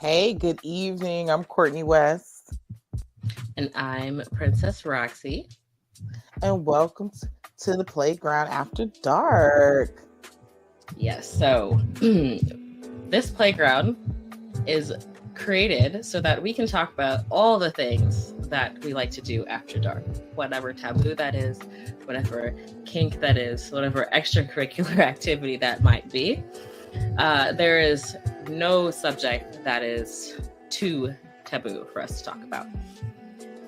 Hey, good evening. I'm Courtney West, And I'm Princess Roxy. and welcome to the Playground After Dark. Yes, so this playground is created so that we can talk about all the things that we like to do after dark. Whatever taboo that is, whatever kink that is, whatever extracurricular activity that might be. There is no subject that is too taboo for us to talk about.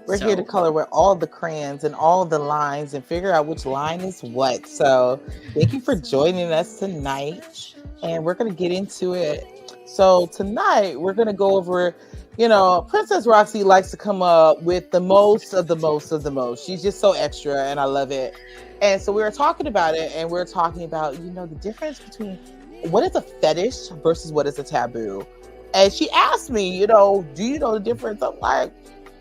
We're here to So, color with all the crayons and all the lines and figure out which line is what. So, thank you for joining us tonight, and we're going to get into it. So, tonight we're going to go over, Princess Roxy likes to come up with the most of the most of the most. She's just so extra, and I love it. And so, we were talking about it, and we are talking about, the difference between what is a fetish versus what is a taboo. And she asked me, do you know the difference? I'm like,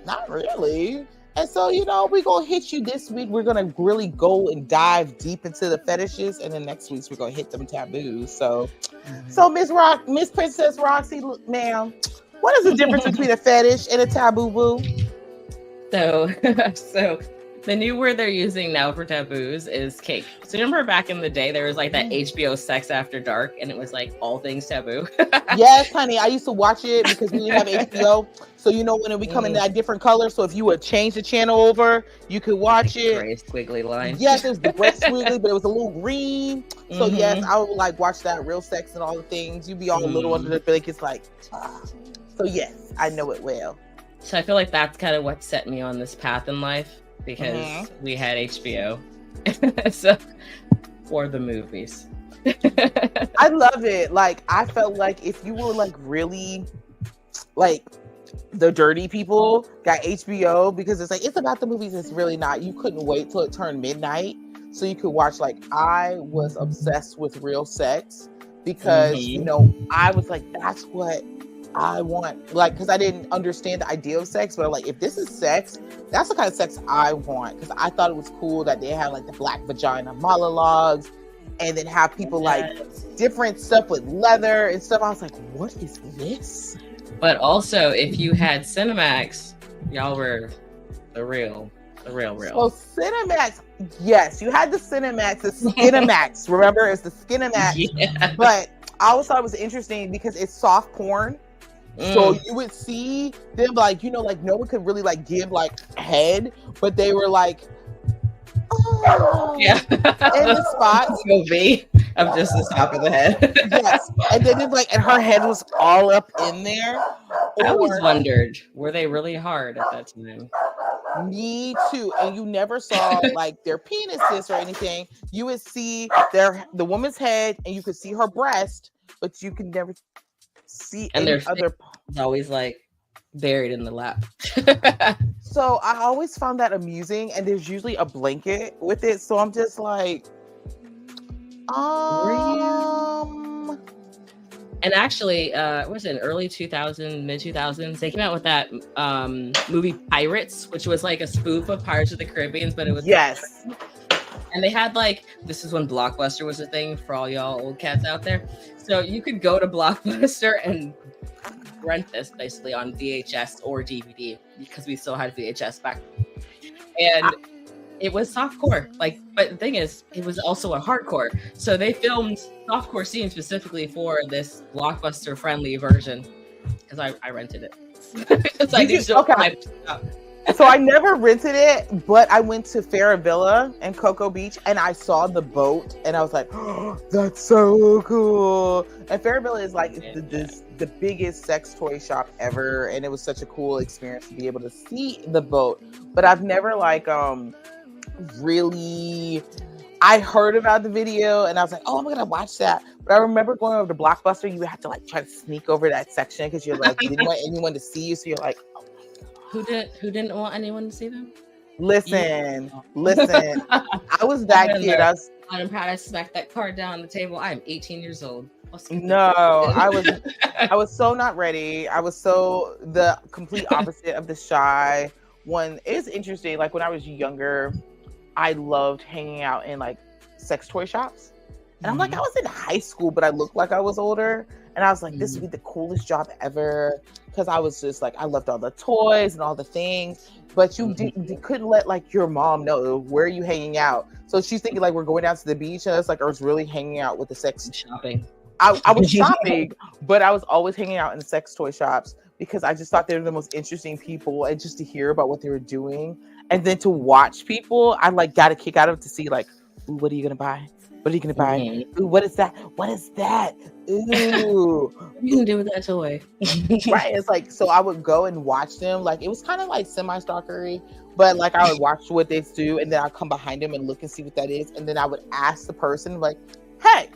not really. And so, we're going to hit you this week. We're going to really go and dive deep into the fetishes. And then next week, we're going to hit them taboos. So Miss Princess Roxy, ma'am, what is the difference between a fetish and a taboo, boo? So, so the new word they're using now for taboos is kink. So remember back in the day, there was like that HBO Sex After Dark, and it was like all things taboo. Yes, honey. I used to watch it because we didn't have HBO. So when it would come in that different color. So if you would change the channel over, you could watch it. Gray squiggly line. Yes, it was the gray squiggly, but it was a little green. So yes, I would like watch that real sex and all the things. You'd be all little under the blankets, like. So yes, I know it well. So I feel like that's kind of what set me on this path in life because we had HBO. So for the movies. I love it. Like I felt like if you were like really like the dirty people got HBO because it's like it's about the movies, it's really not. You couldn't wait till it turned midnight so you could watch. Like I was obsessed with real sex because I was like, that's what I want, like, because I didn't understand the idea of sex, but I'm like, if this is sex, that's the kind of sex I want. Because I thought it was cool that they had like the black vagina monologues, and then have people like different stuff with leather and stuff. I was like, what is this? But also, if you had Cinemax, y'all were the real. So Cinemax, yes, you had the Cinemax, the Skinemax. Remember, it's the Skinemax. Yeah. But I always thought it was interesting because it's soft porn. So you would see them like, like no one could really like give like head, but they were like, yeah, in the spots. Of just the top of the head. Yes, and then like, and her head was all up in there. I always wondered, were they really hard at that time? Me too. And you never saw like their penises or anything. You would see the woman's head, and you could see her breast, but you could never see and any their other. Always like buried in the lap. So I always found that amusing, and there's usually a blanket with it. So I'm just like, And actually, was it in early 2000s, mid 2000s? They came out with that movie Pirates, which was like a spoof of Pirates of the Caribbean, but it was yes. And they had like, this is when Blockbuster was a thing for all y'all old cats out there. So you could go to Blockbuster and rent this basically on VHS or DVD because we still had VHS back. And it was softcore. Like, but the thing is, it was also a hardcore. So they filmed softcore scenes specifically for this Blockbuster friendly version because I rented it. So I never rented it, but I went to Farravilla and Cocoa Beach, and I saw the boat, and I was like, oh, that's so cool. And Farravilla is like the biggest sex toy shop ever, and it was such a cool experience to be able to see the boat. But I've never like really. I heard about the video, and I was like, oh, I'm gonna watch that. But I remember going over to Blockbuster, you had to like try to sneak over that section because you're like, you didn't want anyone to see you, so you're like. Who didn't want anyone to see them? Listen. I was that kid. I'm proud to smack that card down on the table. I'm 18 years old. No, I was so not ready. I was so the complete opposite of the shy one. It's interesting. Like when I was younger, I loved hanging out in like sex toy shops. And I'm like, I was in high school, but I looked like I was older. And I was like, this would be the coolest job ever. Because I was just like, I loved all the toys and all the things. But you couldn't let like your mom know where are you hanging out. So she's thinking like we're going down to the beach. And it's like I was really hanging out with the sex shopping. I was shopping, but I was always hanging out in sex toy shops because I just thought they were the most interesting people, and just to hear about what they were doing, and then to watch people, I like got a kick out of it to see like, ooh, what are you gonna buy? What are you gonna buy? Mm-hmm. Ooh, what is that? What is that? Ooh, what are you gonna do with that toy? Right. It's like, so I would go and watch them. Like it was kind of like semi-stalkery, but like I would watch what they do, and then I'd come behind them and look and see what that is, and then I would ask the person like, hey,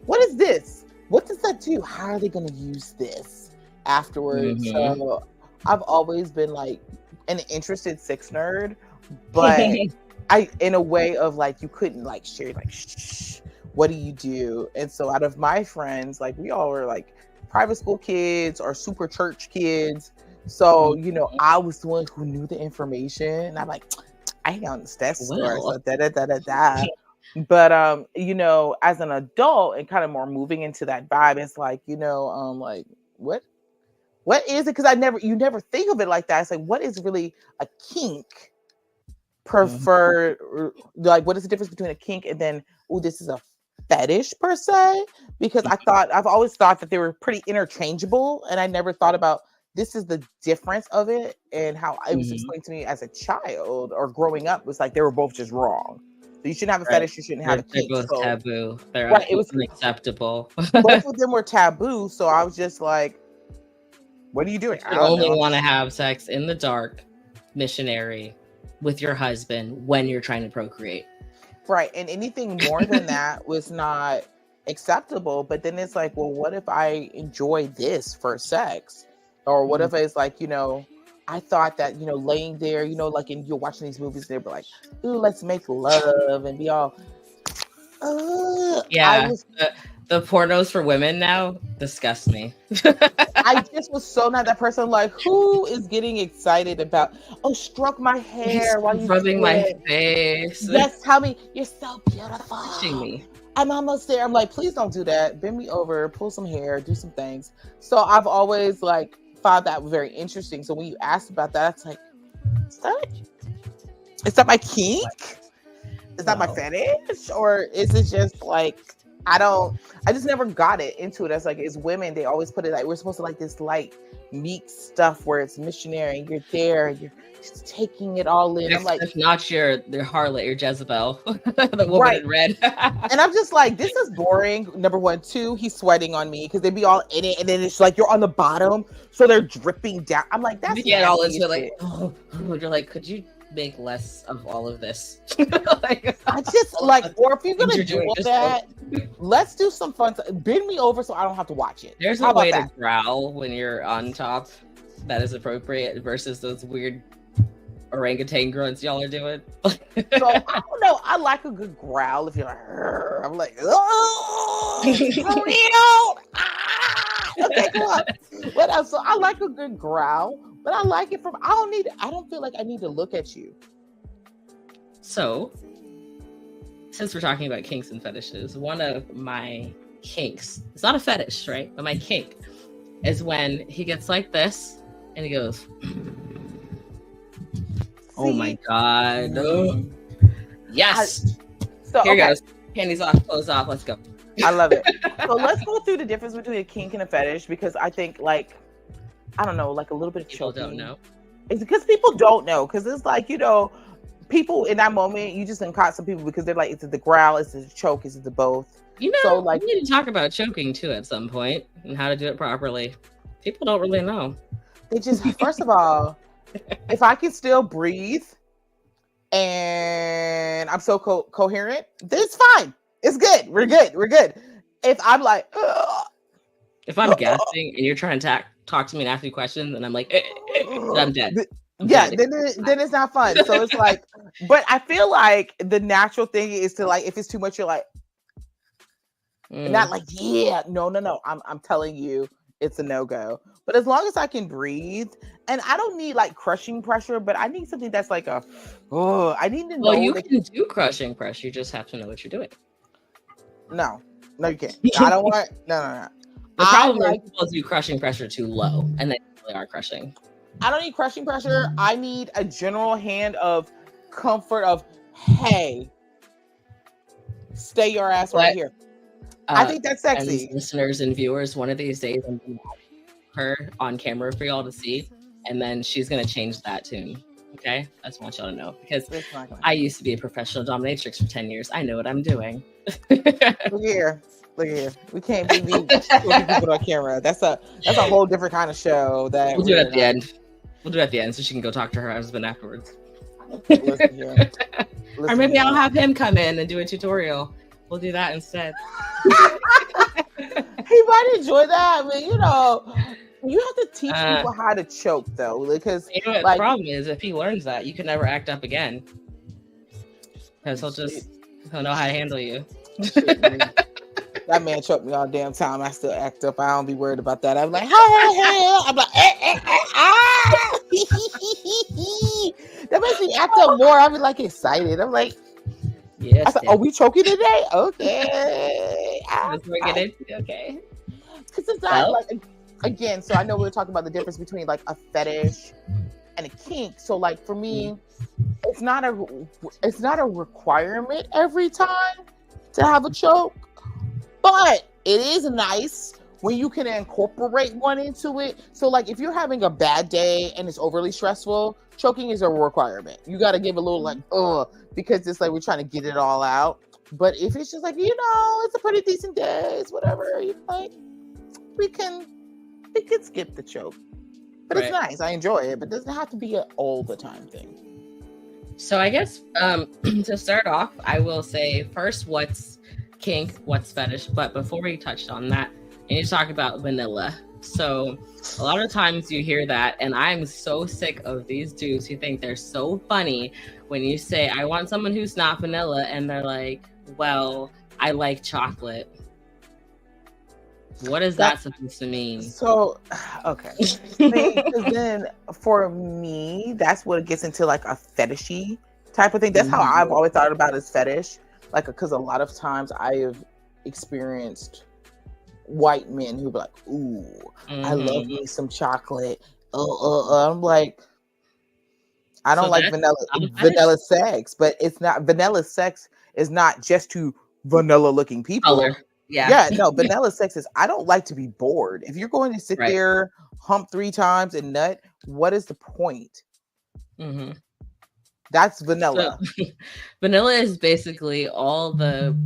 what is this? What does that do? How are they going to use this afterwards? Mm-hmm. So I've always been like an interested sex nerd, but I, in a way of like, you couldn't like share, like, shh, what do you do? And so out of my friends, like we all were like private school kids or super church kids. So, you know, I was the one who knew the information. And I'm like, I hang out in the sex store. So da-da-da-da-da. But you know, as an adult and kind of more moving into that vibe, it's like, you know, like what is it? Because you never think of it like that. It's like, what is really a kink preferred? Like, what is the difference between a kink and then, oh, this is a fetish per se? Because I've always thought that they were pretty interchangeable, and I never thought about this is the difference of it, and how it was explained to me as a child or growing up was like they were both just wrong. So you shouldn't have a fetish. You shouldn't have a kink. They're both taboo. They're right. It was unacceptable. Both of them were taboo. So I was just like, "What are you doing?" You only want to have sex in the dark, missionary, with your husband when you're trying to procreate. Right, and anything more than that was not acceptable. But then it's like, well, what if I enjoy this for sex, or what if it's like, you know, I thought that, you know, laying there, you know, like you're watching these movies, they'd be like, ooh, let's make love and be all, yeah. The pornos for women now disgust me. I just was so not that person. Like, who is getting excited about, oh, stroke my hair while you rubbing my face? Yes, tell me you're so beautiful. Touching me. I'm almost there. I'm like, please don't do that. Bend me over, pull some hair, do some things. So I've always like found that very interesting. So when you asked about that, it's like, is that my kink? Is that my fetish? Or is it just like, I just never got it into it. As like, as women, they always put it like, we're supposed to like this light, meek stuff where it's missionary and you're there, you're just taking it all in. I'm like, if not your harlot, your Jezebel, the woman in red. And I'm just like, this is boring. Number one. Two, he's sweating on me because they be all in it, and then it's like you're on the bottom, so they're dripping down. I'm like, that's all into like, you're like, could you make less of all of this? Like, I just like, or if you're gonna do all that, let's do some fun. Bend me over so I don't have to watch it. There's a way to growl when you're on top that is appropriate versus those weird orangutan grunts y'all are doing. So I don't know. I like a good growl. If you're like, I'm like, oh, okay, come on. What else? So I like a good growl, but I like it from. I don't feel like I need to look at you. So, since we're talking about kinks and fetishes, one of my kinks, it's not a fetish, right? But my kink is when he gets like this and he goes, oh my God. Oh. Yes. Here goes. Panties off, clothes off. Let's go. I love it. So let's go through the difference between a kink and a fetish, because I think, like, I don't know, like a little bit of people choking. Don't know. It's because people don't know. Because it's like, you know, people in that moment, you just caught some people because they're like, is it the growl? Is it the choke? Is it the both? You know, so, like, we need to talk about choking too at some point and how to do it properly. People don't really know. They just, first of all, if I can still breathe and I'm so coherent, then it's fine. It's good. We're good. If I'm like, ugh, if I'm gasping and you're trying to talk to me and ask me questions and I'm like, I'm dead. Then it's not fun. So it's like, but I feel like the natural thing is to, like, if it's too much, you're like, not like, yeah, no. I'm telling you, it's a no-go. But as long as I can breathe, and I don't need like crushing pressure, but I need something that's like I need to know. Well, you can do crushing pressure. You just have to know what you're doing. No, you can't. I don't want. No. The I problem like. is people do crushing pressure too low, and they really are crushing. I don't need crushing pressure. I need a general hand of comfort. Of hey, stay your ass right here. I think that's sexy. And listeners and viewers, one of these days I'm gonna have her on camera for y'all to see, and then she's gonna change that tune. Okay, I just want y'all to know because I used to be a professional dominatrix for 10 years. I know what I'm doing. Look here. We can't be people on camera. That's a whole different kind of show. That we'll do it at the end. We'll do it at the end so she can go talk to her husband afterwards. Or maybe I'll have him come in and do a tutorial. We'll do that instead. He might enjoy that. I mean, you have to teach people how to choke, though, because the problem is if he learns that, you can never act up again, because he'll know how to handle you. That man choked me all damn time. I still act up. I don't be worried about that. I'm like, I'm like, that makes me act up more. I'll be like excited. I'm like, yes. I said, are we choking today? Okay. Okay. Because it's not like, again, so I know we were talking about the difference between like a fetish and a kink. So like for me, it's not a requirement every time to have a choke, but it is nice when you can incorporate one into it. So like if you're having a bad day and it's overly stressful, choking is a requirement. You got to give a little like, because it's like we're trying to get it all out. But if it's just like, it's a pretty decent day, it's whatever, you like, we can skip the choke. But It's nice. I enjoy it, but it doesn't have to be an all the time thing. So I guess to start off, I will say first, what's kink, what's fetish? But before we touched on that, I need to talk about vanilla. So a lot of times you hear that, and I'm so sick of these dudes who think they're so funny when you say, I want someone who's not vanilla, and they're like, well, I like chocolate. What is that supposed to mean? So, okay. Because then for me, that's what it gets into like a fetishy type of thing. That's how I've always thought about it as fetish. Like, because a lot of times I have experienced white men who be like, ooh, I love me some chocolate. I'm like, I don't like vanilla sex, but it's not, vanilla sex is not just to vanilla looking people. Color. Yeah, no, vanilla sex is, I don't like to be bored. If you're going to sit there, hump 3 times and nut, what is the point? That's vanilla. So, vanilla is basically all the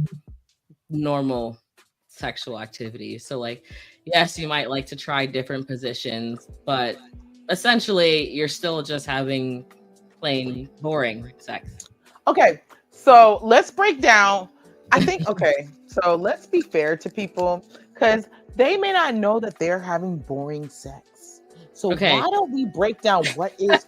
normal sexual activity. So like, yes, you might like to try different positions, but essentially you're still just having plain boring sex. Okay, so let's break down. I think, okay, so let's be fair to people because they may not know that they're having boring sex. So why don't we break down what is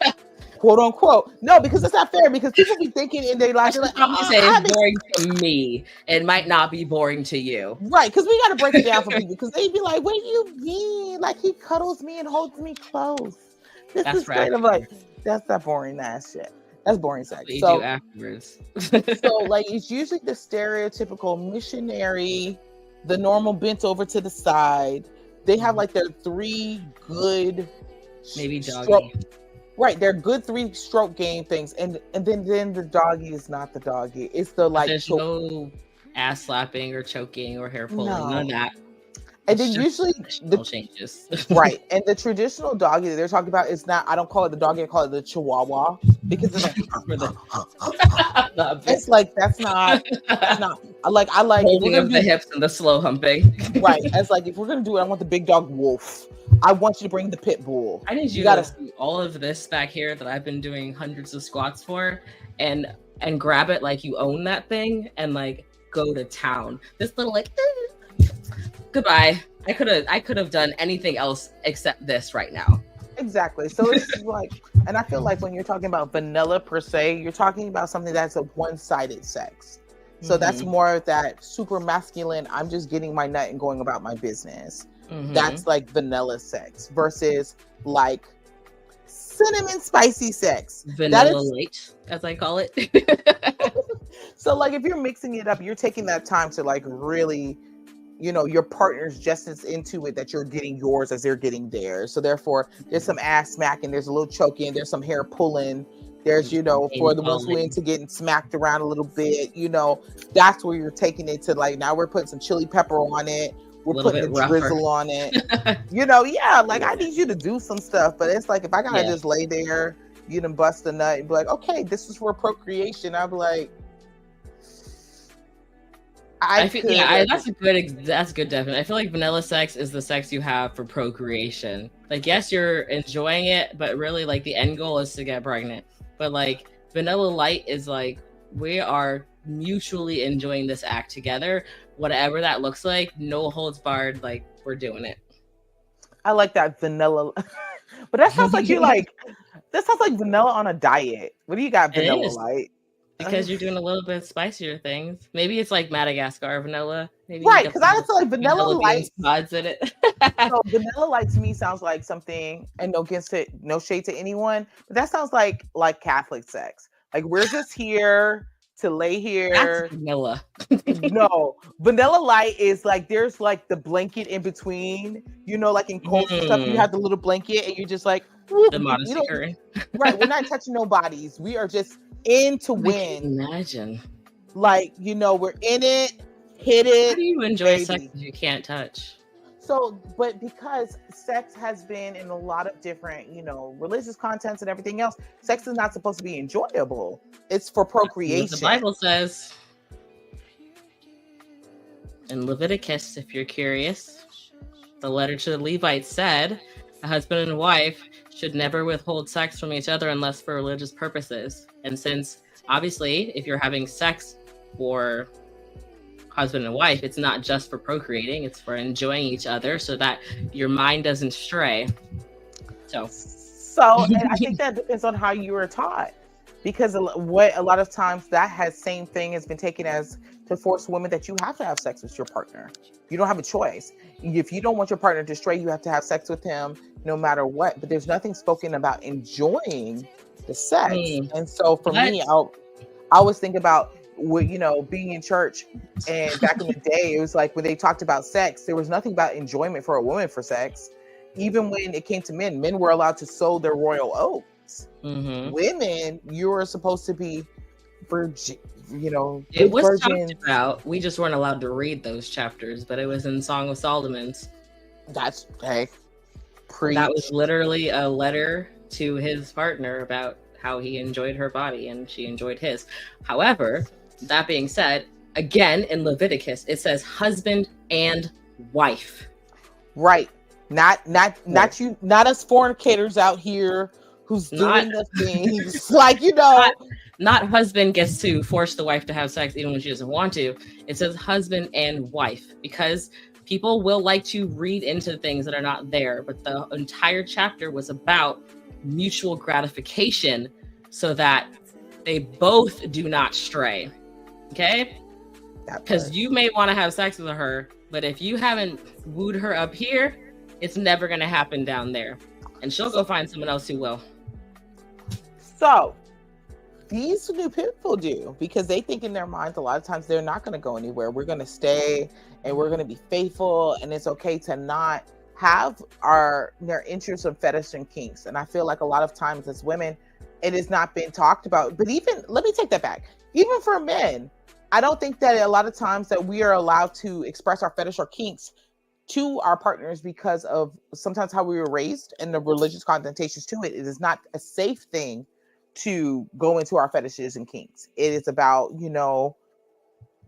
quote unquote? No, because it's not fair, because people be thinking in their life, like, it's boring to me. It might not be boring to you. Right, because we got to break it down for people, because they be like, what do you mean? Like, he cuddles me and holds me close. That's kind of like, that's that boring ass shit. That's boring sex. What you do afterwards. So like, it's usually the stereotypical missionary, the normal bent over to the side. They have like their 3 good, maybe doggy. Right, they're good 3 stroke game things, and then the doggy is not the doggy. It's the like, there's no ass slapping or choking or hair pulling, none of that. And then usually the changes. Right. And the traditional doggy that they're talking about is not, I don't call it the doggy, I call it the chihuahua, because it's like, it's like, that's not like, I like holding of the hips and the slow humping. Right. It's like, if we're going to do it, I want the big dog wolf. I want you to bring the pit bull. I need you to do all of this back here that I've been doing hundreds of squats for, and grab it like you own that thing and like go to town. This little like, goodbye. I could have done anything else except this right now. Exactly. So it's like, and I feel like when you're talking about vanilla per se, you're talking about something that's a one-sided sex. So that's more of that super masculine, I'm just getting my nut and going about my business. That's like vanilla sex versus like cinnamon spicy sex. Vanilla light, as I call it. So like, if you're mixing it up, you're taking that time to like really your partner's just as into it that you're getting yours as they're getting theirs. So therefore, there's some ass smacking, there's a little choking, there's some hair pulling. There's, for the ones who into getting smacked around a little bit, that's where you're taking it to, like, now we're putting some chili pepper on it. We're putting the drizzle on it. I need you to do some stuff. But it's like, if I gotta just lay there, you done bust a nut and be like, okay, this is for procreation. I'd be like, that's good definition. I feel like vanilla sex is the sex you have for procreation. Like, yes, you're enjoying it, but really, like, the end goal is to get pregnant. But like, vanilla light is like, we are mutually enjoying this act together, whatever that looks like, no holds barred, like, we're doing it. I like that vanilla. But that sounds like that sounds like vanilla on a diet. What do you got, vanilla light? Because you're doing a little bit spicier things. Maybe it's like Madagascar vanilla. Maybe right, because I feel like vanilla light pods in it. So vanilla light to me sounds like something, and no shade to anyone, but that sounds like Catholic sex. Like, we're just here to lay here. That's vanilla. No, vanilla light is like, there's like the blanket in between, like in cults and stuff, you have the little blanket and you're just like, the modesty curtain. Right, we're not touching no bodies. We are just in to win. Imagine. Like, we're in it, hit it. How do you enjoy sex if you can't touch? So, but because sex has been in a lot of different, religious contents and everything else, sex is not supposed to be enjoyable. It's for procreation. The Bible says in Leviticus, if you're curious, the letter to the Levites said, a husband and wife should never withhold sex from each other unless for religious purposes. And since, obviously, if you're having sex for husband and wife, it's not just for procreating, it's for enjoying each other so that your mind doesn't stray. So and I think that depends on how you were taught, because a lot of times that same thing has been taken as to force women that you have to have sex with your partner. You don't have a choice. If you don't want your partner to stray, you have to have sex with him no matter what. But there's nothing spoken about enjoying the sex. And so for me, I always think about, being in church, and back in the day, it was like when they talked about sex, there was nothing about enjoyment for a woman for sex. Even when it came to men were allowed to sow their royal oats. Women, you were supposed to be virgin, it was talked about. We just weren't allowed to read those chapters, but it was in Song of Solomon's. That was literally a letter to his partner about how he enjoyed her body and she enjoyed his. However, that being said, again in Leviticus, it says husband and wife. Right. Not us fornicators out here who's doing the things like, not husband gets to force the wife to have sex even when she doesn't want to. It says husband and wife, because people will like to read into things that are not there. But the entire chapter was about mutual gratification so that they both do not stray. Okay? Because you may want to have sex with her, but if you haven't wooed her up here, it's never going to happen down there. And she'll go find someone else who will. So, these new people do, because they think in their minds a lot of times they're not going to go anywhere. We're going to stay and we're going to be faithful, and it's okay to not have their interests of fetish and kinks. And I feel like a lot of times as women, it has not been talked about. But even, let me take that back. Even for men, I don't think that a lot of times that we are allowed to express our fetish or kinks to our partners because of sometimes how we were raised and the religious connotations to it. It is not a safe thing to go into our fetishes and kinks. It is about,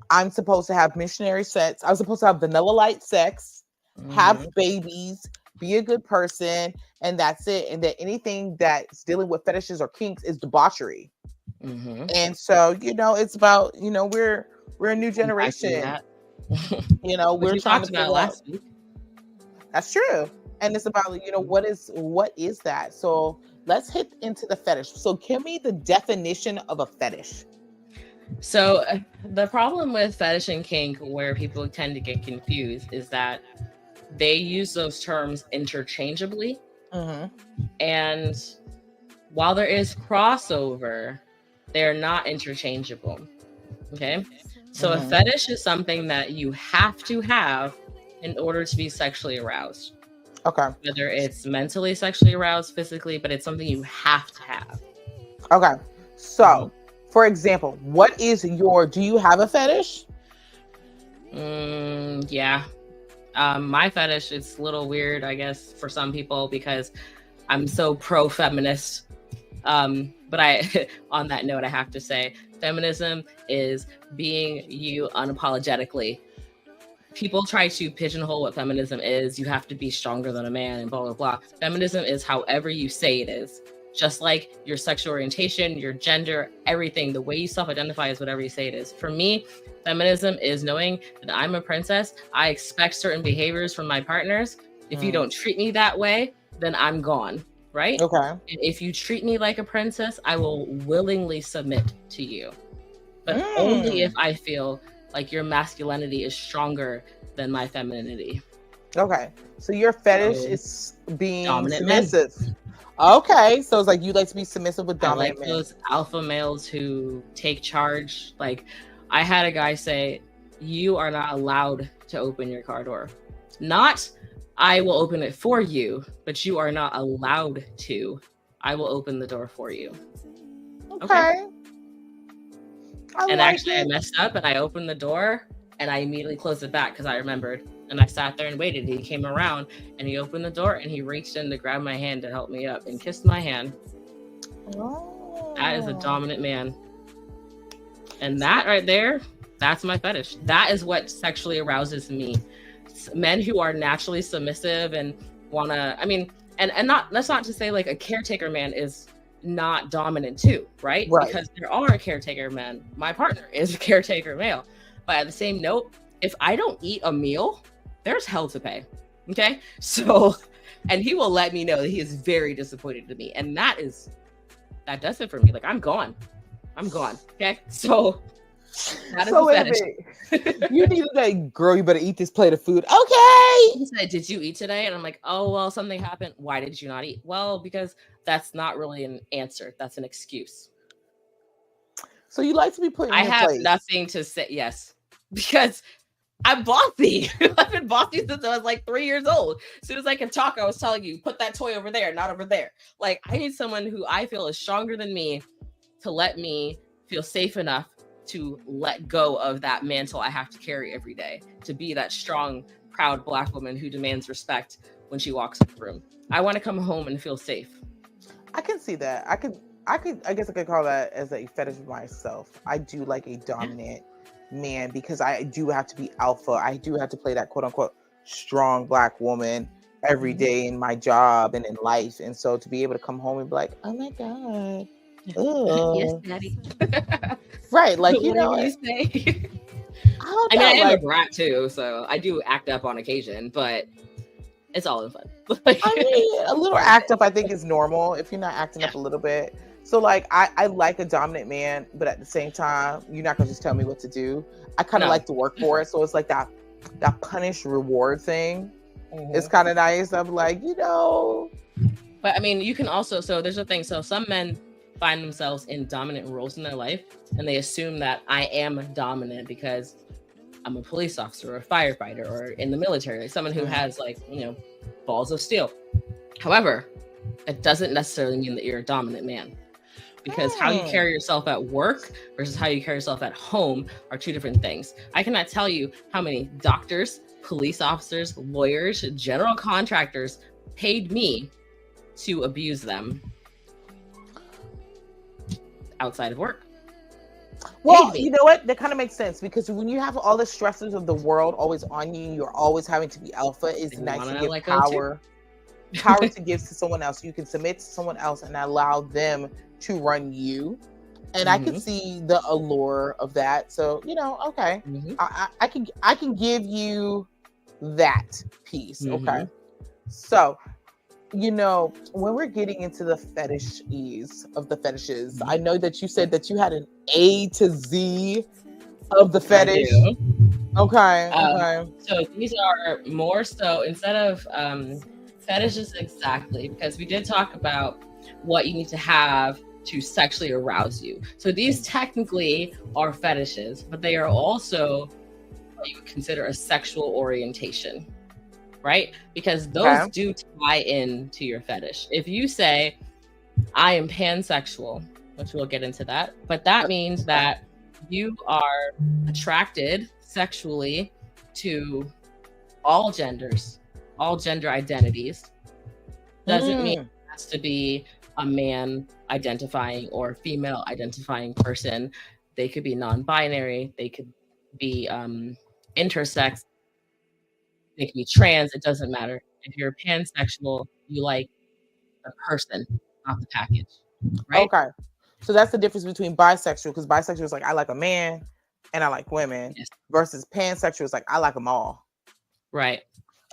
I'm supposed to have missionary sex. I'm supposed to have vanilla light sex, have babies, be a good person, and that's it. And that anything that's dealing with fetishes or kinks is debauchery. And so, it's about, we're a new generation. We're trying to about last week. That's true. And it's about, what is that? So let's hit into the fetish. So give me the definition of a fetish. So the problem with fetish and kink, where people tend to get confused, is that they use those terms interchangeably. And while there is crossover, they're not interchangeable. Okay. So a fetish is something that you have to have in order to be sexually aroused. Okay. Whether it's mentally sexually aroused, physically, but it's something you have to have. Okay. So, for example, do you have a fetish? Yeah. My fetish, it's a little weird, I guess, for some people because I'm so pro-feminist. But on that note, I have to say, feminism is being you unapologetically. People try to pigeonhole what feminism is. You have to be stronger than a man and blah, blah, blah. Feminism is however you say it is. Just like your sexual orientation, your gender, everything, the way you self-identify is whatever you say it is. For me, feminism is knowing that I'm a princess. I expect certain behaviors from my partners. If you don't treat me that way, then I'm gone, right? Okay. And if you treat me like a princess, I will willingly submit to you. But only if I feel like your masculinity is stronger than my femininity. Okay. So your fetish is being dominant submissive. Men. Okay. So it's like you like to be submissive with dominant men. Those alpha males who take charge. Like I had a guy say, you are not allowed to open your car door. Not, I will open it for you, but you are not allowed to. I will open the door for you. Okay. I messed up and I opened the door and I immediately closed it back because I remembered. And I sat there and waited. He came around and he opened the door and he reached in to grab my hand to help me up and kissed my hand. Oh. That is a dominant man. And that right there, that's my fetish. That is what sexually arouses me. Men who are naturally submissive and wanna, that's not to say like a caretaker man is not dominant too, right? Because there are caretaker men. My partner is a caretaker male. But at the same note, if I don't eat a meal, there's hell to pay. Okay? So, and he will let me know that he is very disappointed in me. And that does it for me. Like, I'm gone. Okay? So, that is the fetish. You need to like, girl, you better eat this plate of food. Okay. He said, did you eat today? And I'm like, oh, well, something happened. Why did you not eat? Well, because that's not really an answer. That's an excuse. So you like to be put in I your have place. Nothing to say. Yes. Because I'm bossy. I've been bossy since I was like 3 years old. As soon as I can talk, I was telling you, put that toy over there, not over there. Like, I need someone who I feel is stronger than me to let me feel safe enough to let go of that mantle I have to carry every day, to be that strong, proud Black woman who demands respect when she walks in the room. I want to come home and feel safe. I can see that. I guess I could call that as a fetish of myself. I do like a dominant man because I do have to be alpha. I do have to play that quote unquote strong Black woman every day in my job and in life. And so to be able to come home and be like, oh my God. Yes, daddy. Right. Like, you know, you say. I am a brat too, so I do act up on occasion, but it's all in fun. A little act up I think is normal if you're not acting up a little bit. So like I like a dominant man, but at the same time, you're not gonna just tell me what to do. I kind of like to work for it. So it's like that punish reward thing. It's kind of nice. I'm like, you know. But I mean, you can also, so there's a thing. So some men find themselves in dominant roles in their life and they assume that I am dominant because I'm a police officer or a firefighter or in the military, like someone who has like, you know, balls of steel. However, it doesn't necessarily mean that you're a dominant man, because how you carry yourself at work versus how you carry yourself at home are two different things. I cannot tell you how many doctors, police officers, lawyers, general contractors paid me to abuse them outside of work. Well, you know what? That kind of makes sense, because when you have all the stresses of the world always on you, you're always having to be alpha. It's nice to give power to give to someone else. You can submit to someone else and allow them to run you. And I can see the allure of that. So, you know, okay. I can give you that piece. Okay. So, you know, when we're getting into the fetishes of the fetishes, I know that you said that you had an A to Z of the fetish. Okay. So these are more so, instead of fetishes exactly, because we did talk about what you need to have to sexually arouse you. So these technically are fetishes, but they are also what you would consider a sexual orientation, right? Because those do tie in to your fetish. If you say, I am pansexual, which we'll get into that, but that means that you are attracted sexually to all genders, all gender identities. Doesn't mean it has to be a man identifying or female identifying person. They could be non-binary, they could be intersex, they could be trans. It doesn't matter. If you're pansexual, you like the person, not the package, right? Okay. So that's the difference between bisexual, because bisexual is like, I like a man and I like women, versus pansexual is like, I like them all. Right.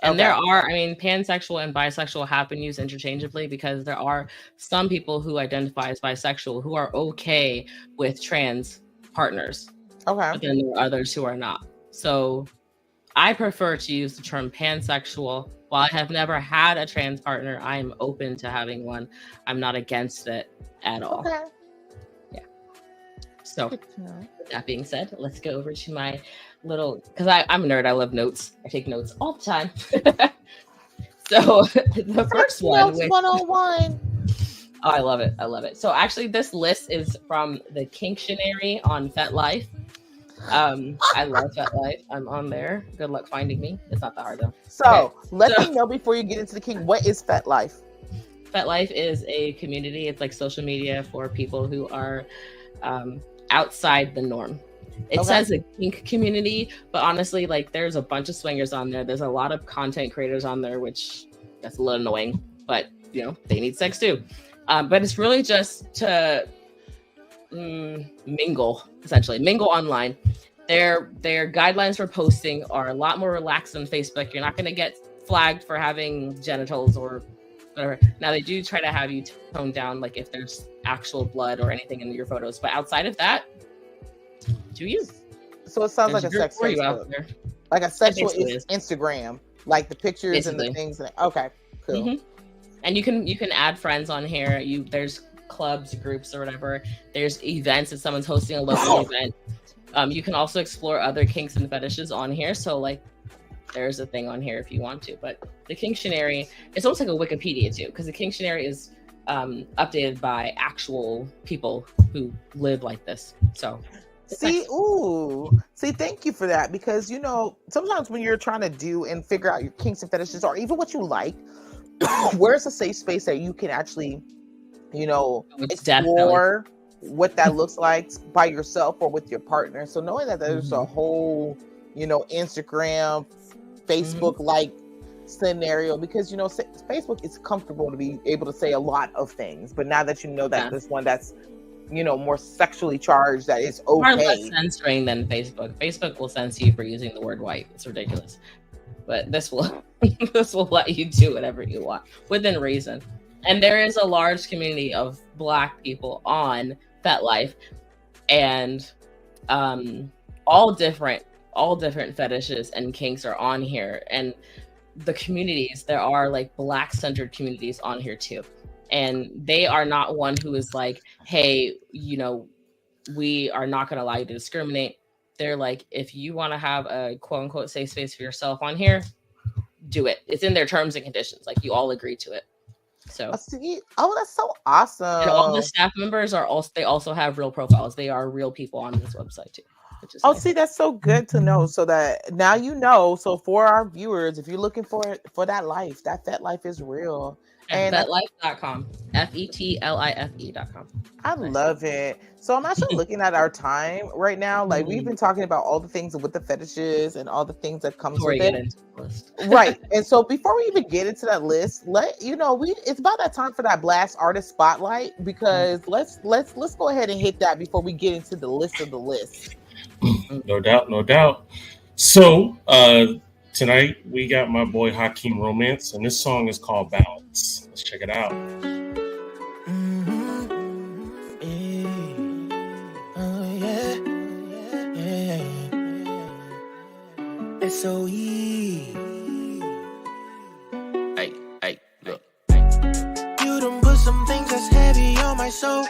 And there are, I mean, pansexual and bisexual have been used interchangeably, because there are some people who identify as bisexual who are okay with trans partners. Okay. But then there are others who are not. So I prefer to use the term pansexual. While I have never had a trans partner, I am open to having one. I'm not against it at all. Okay. Yeah. So with that being said, let's go over to my little, because I'm a nerd. I love notes. I take notes all the time. So the first one, Notes 101. Oh, I love it. I love it. So actually, this list is from the Kinktionary on FetLife. I love FetLife. I'm on there. Good luck finding me. It's not that hard though. So let me know before you get into the kink, what is FetLife? FetLife is a community. It's like social media for people who are outside the norm. It says a kink community, but honestly, like, there's a bunch of swingers on there. There's a lot of content creators on there, which that's a little annoying, but you know, they need sex too. But it's really just to mingle, essentially mingle online. Their guidelines for posting are a lot more relaxed than Facebook. You're not going to get flagged for having genitals or whatever. Now they do try to have you tone down, like if there's actual blood or anything in your photos, but outside of that, do you? So it sounds like a sex Facebook. Like a sexual Instagram, like the pictures and the things. Okay, cool. And you can add friends on here. There's clubs, groups, or whatever. There's events if someone's hosting a local event. You can also explore other kinks and fetishes on here. So like, there's a thing on here if you want to. But the Kinktionary, it's almost like a Wikipedia too, because the Kinktionary is updated by actual people who live like this. So. See, thank you for that, because you know, sometimes when you're trying to do and figure out your kinks and fetishes, or even what you like, where's a safe space that you can actually, you know, explore what that looks like by yourself or with your partner. So knowing that there's a whole, you know, Instagram, Facebook like scenario, because you know, Facebook is comfortable to be able to say a lot of things, but now that you know that there's one that's, you know, more sexually charged, that is okay. Far less censoring than Facebook. Facebook will censor you for using the word white. It's ridiculous. But this will let you do whatever you want within reason. And there is a large community of Black people on FetLife, and all different fetishes and kinks are on here. And the communities, there are like Black-centered communities on here too. And they are not one who is like, hey, you know, we are not going to allow you to discriminate. They're like, if you want to have a quote unquote safe space for yourself on here, do it. It's in their terms and conditions. Like, you all agree to it. So, that's so awesome. And all the staff members they also have real profiles. They are real people on this website too. See, that's so good to know. So that now you know. So for our viewers, if you're looking for that life, that FetLife is real. And FetLife.com. FetLife.com. I love it. So I'm actually looking at our time right now. Like, we've been talking about all the things with the fetishes and all the things that comes with it. Right. And so before we even get into that list, it's about that time for that Blast Artist Spotlight, because let's go ahead and hit that before we get into the list of the list. No doubt. So tonight we got my boy Hakeem Romance, and this song is called Balance. Let's check it out. SOE. Hey, look. You done put some things that's heavy on my soul.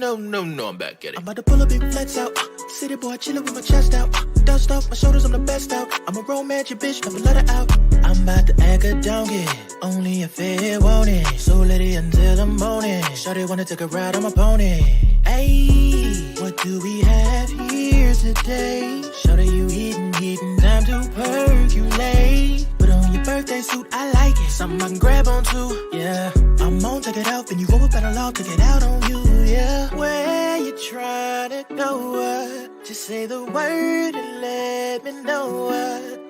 no, I'm back at it. I'm about to pull a big flex out. City boy chillin' with my chest out. Dust off my shoulders, I'm the best out. I'm a romantic bitch, never let her out. I'm about to act a donkey. Only a fair want it. So let it until the morning. Shawty wanna take a ride on my pony. Ayy, what do we have here today? Shawty, you eatin', time to percolate. Put on your birthday suit, I like it. Something I can grab onto, yeah. I'm on, take it out, then you roll up at a log, take it out on you, yeah. Where you tryna go? Just say the word and let me know.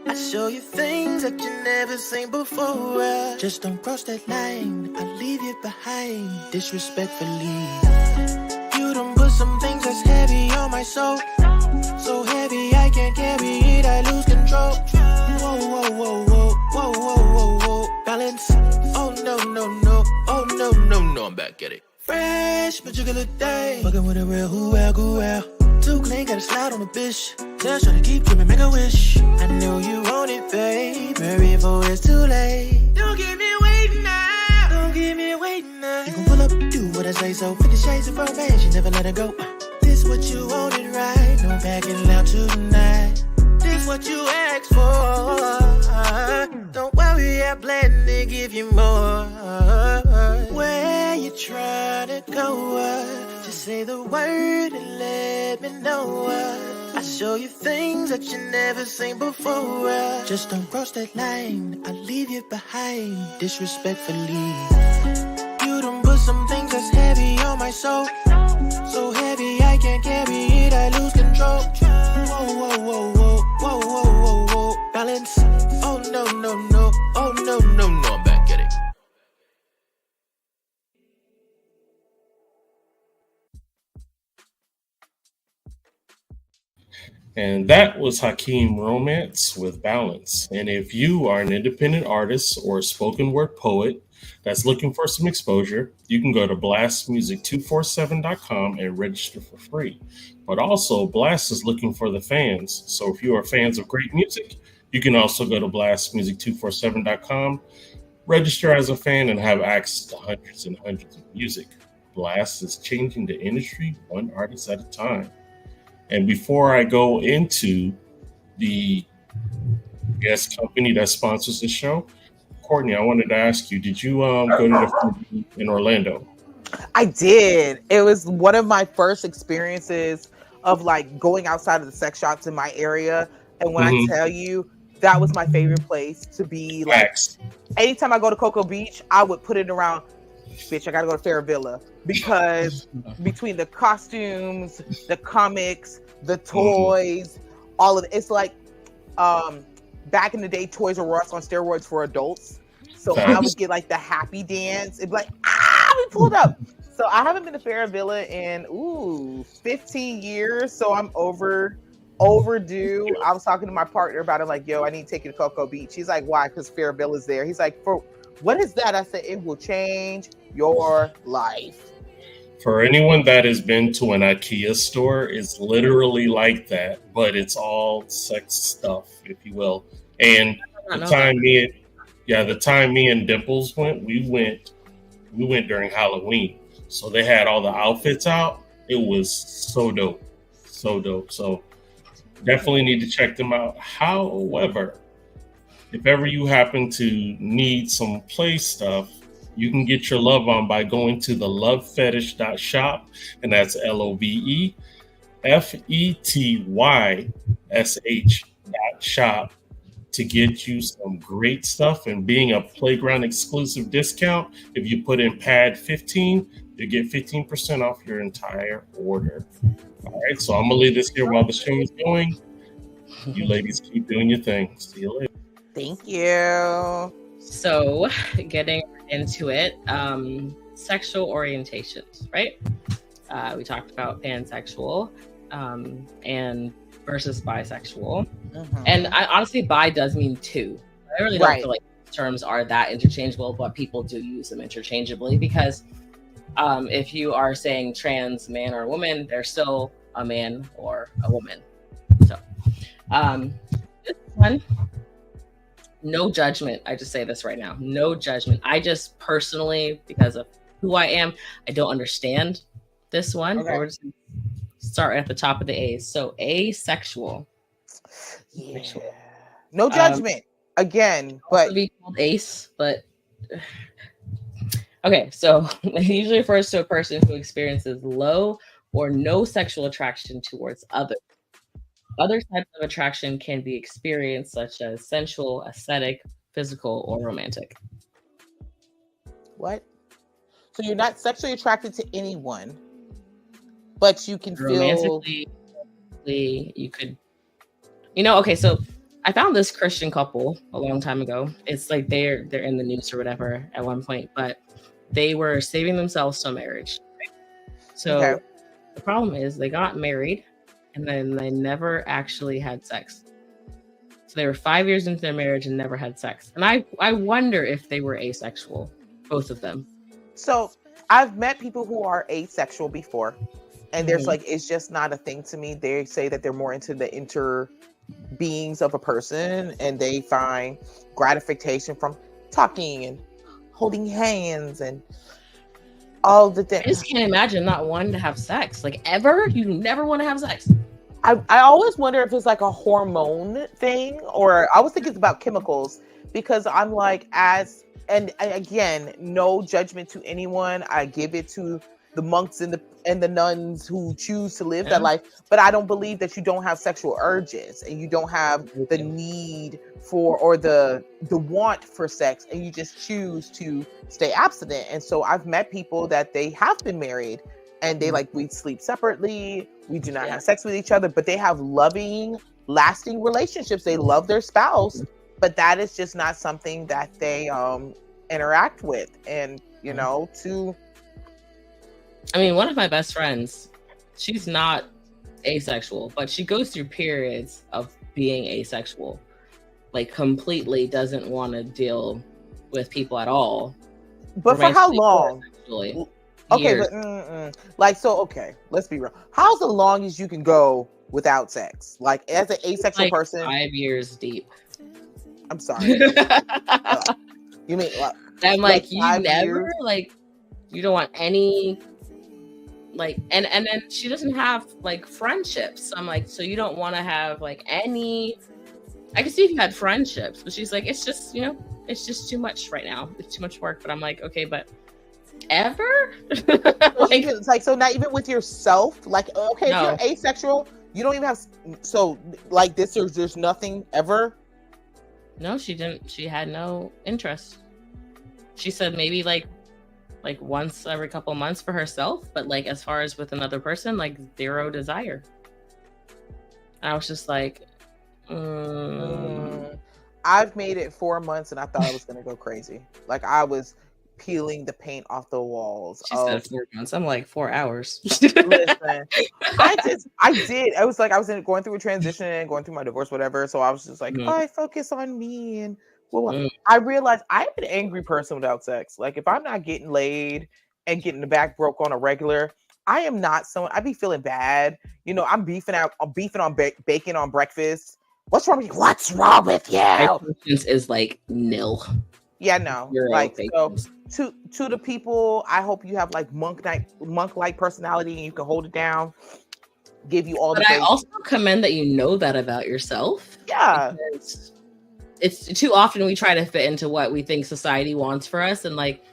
I show you things that you never seen before. Just don't cross that line, I'll leave you behind disrespectfully. You done put some things that's heavy on my soul. So heavy I can't carry it, I lose control. Whoa, whoa, whoa, whoa, whoa, whoa, whoa, whoa. Balance, oh no, oh no, I'm back at it. Fresh, particular day. Fucking with a real who well. Too clean, gotta slide on the bitch. Tell her to keep dreaming, make a wish. I know you want it, babe. Hurry before it's too late. Don't keep me waiting now. Don't keep me waiting now. You can pull up, do what I say so. 50 shades of romance, you never let her go. This what you wanted, right? No backing out tonight. This what you asked for. Don't worry, I plan to give you more. Where you trying to go? Just say the word and let me know. I show you things that you never seen before. Just don't cross that line, I'll leave you behind disrespectfully. You done put some things that's heavy on my soul. So heavy I can't carry it, I lose control. Whoa, whoa, whoa, whoa, whoa, whoa, whoa, whoa. Balance, oh no, oh no, I'm back at it. And that was Hakeem Romance with Balance. And if you are an independent artist or a spoken word poet that's looking for some exposure, you can go to blastmusic247.com and register for free. But also, Blast is looking for the fans. So if you are fans of great music, you can also go to blastmusic247.com, register as a fan, and have access to hundreds and hundreds of music. Blast is changing the industry one artist at a time. And before I go into the guest company that sponsors the show, Courtney, I wanted to ask you, did you go to the Fuji in Orlando? I did. It was one of my first experiences of like going outside of the sex shops in my area. And when I tell you, that was my favorite place to be. Like, anytime I go to Cocoa Beach, I would put it around, bitch, I gotta go to Faravilla. Because between the costumes, the comics, the toys, all of it, it's like back in the day, Toys R Us on steroids for adults. So I would get like the happy dance. It'd be like, we pulled up. So I haven't been to Faravilla in 15 years. So I'm overdue. I was talking to my partner about it, like, yo, I need to take you to Cocoa Beach. He's like, why? Because Faravilla's there. He's like, for what is that? I said, it will change your life. For anyone that has been to an IKEA store, it's literally like that, but it's all sex stuff, if you will. And the time me and Dimples went, we went during Halloween. So they had all the outfits out. It was so dope. So dope. So definitely need to check them out. However, if ever you happen to need some play stuff, you can get your love on by going to the lovefetish.shop, and that's LOVEFETYSH.shop to get you some great stuff. And being a Playground exclusive discount, if you put in PAD 15, you get 15% off your entire order. All right, so I'm gonna leave this here while the show is going. You ladies keep doing your thing. See you later. Thank you. So, getting into it, sexual orientations, right? We talked about pansexual and versus bisexual. And I honestly, bi does mean two. I really don't feel like terms are that interchangeable, but people do use them interchangeably because if you are saying trans man or woman, they're still a man or a woman. So, this one, no judgment. I just say this right now. No judgment. I just personally, because of who I am, I don't understand this one. Okay. We're just gonna start at the top of the A's. So asexual. Yeah. No judgment again, but also be called ace, but okay. So it usually refers to a person who experiences low or no sexual attraction towards others. Other types of attraction can be experienced, such as sensual, aesthetic, physical, or romantic. What? So you're not sexually attracted to anyone, but you can feel Romantically, you could, okay, so I found this Christian couple a long time ago. It's like they're in the news or whatever at one point, but they were saving themselves to marriage. So the problem is they got married and then they never actually had sex. So they were 5 years into their marriage and never had sex. And I wonder if they were asexual, both of them. So I've met people who are asexual before, and there's like, it's just not a thing to me. They say that they're more into the inter beings of a person, and they find gratification from talking and holding hands and all the things. I just can't imagine not wanting to have sex. Like, ever? You never want to have sex? I always wonder if it's like a hormone thing, or I always think it's about chemicals, because I'm like, and again, no judgment to anyone. I give it to the monks and the nuns who choose to live that life, but I don't believe that you don't have sexual urges and you don't have the need for, or the want for sex, and you just choose to stay abstinent. And so I've met people that they have been married and they like, we sleep separately, we do not have sex with each other, but they have loving, lasting relationships. They love their spouse, but that is just not something that they interact with. And I mean, one of my best friends, she's not asexual, but she goes through periods of being asexual. Like, completely doesn't want to deal with people at all. But for how long? Okay, Years. but okay, let's be real. How's the longest you can go without sex? Like, as an asexual person, 5 years deep. I'm sorry. You mean I'm like you never years? Like, you don't want any, like, and then she doesn't have like friendships. So I'm like, so you don't want to have like any. I can see if you had friendships, but she's like, it's just it's just too much right now. It's too much work. But I'm like, okay, but ever? It's like, so not even with yourself. Like, okay, No. if you're asexual, you don't even have. So like this, there's nothing ever. No, she didn't. She had no interest. She said maybe like once every couple months for herself, but like as far as with another person, like zero desire. And I was just like, I've made it 4 months and I thought I was gonna go crazy. Like, I was peeling the paint off the walls. She said 4 months. I'm like, 4 hours. Listen, I did. I was like, I was going through a transition and going through my divorce, whatever. So I was just like, I focus on me. And I realized I'm an angry person without sex. Like, if I'm not getting laid and getting the back broke on a regular, I am not someone. I be feeling bad. I'm beefing on bacon on breakfast. What's wrong with you? What's wrong with you? My patience is like nil. Yeah, no. Like, so to the people, I hope you have like monk-like personality and you can hold it down. Give you all the. But I also commend that you know that about yourself. Yeah. It's too often we try to fit into what we think society wants for us, and like,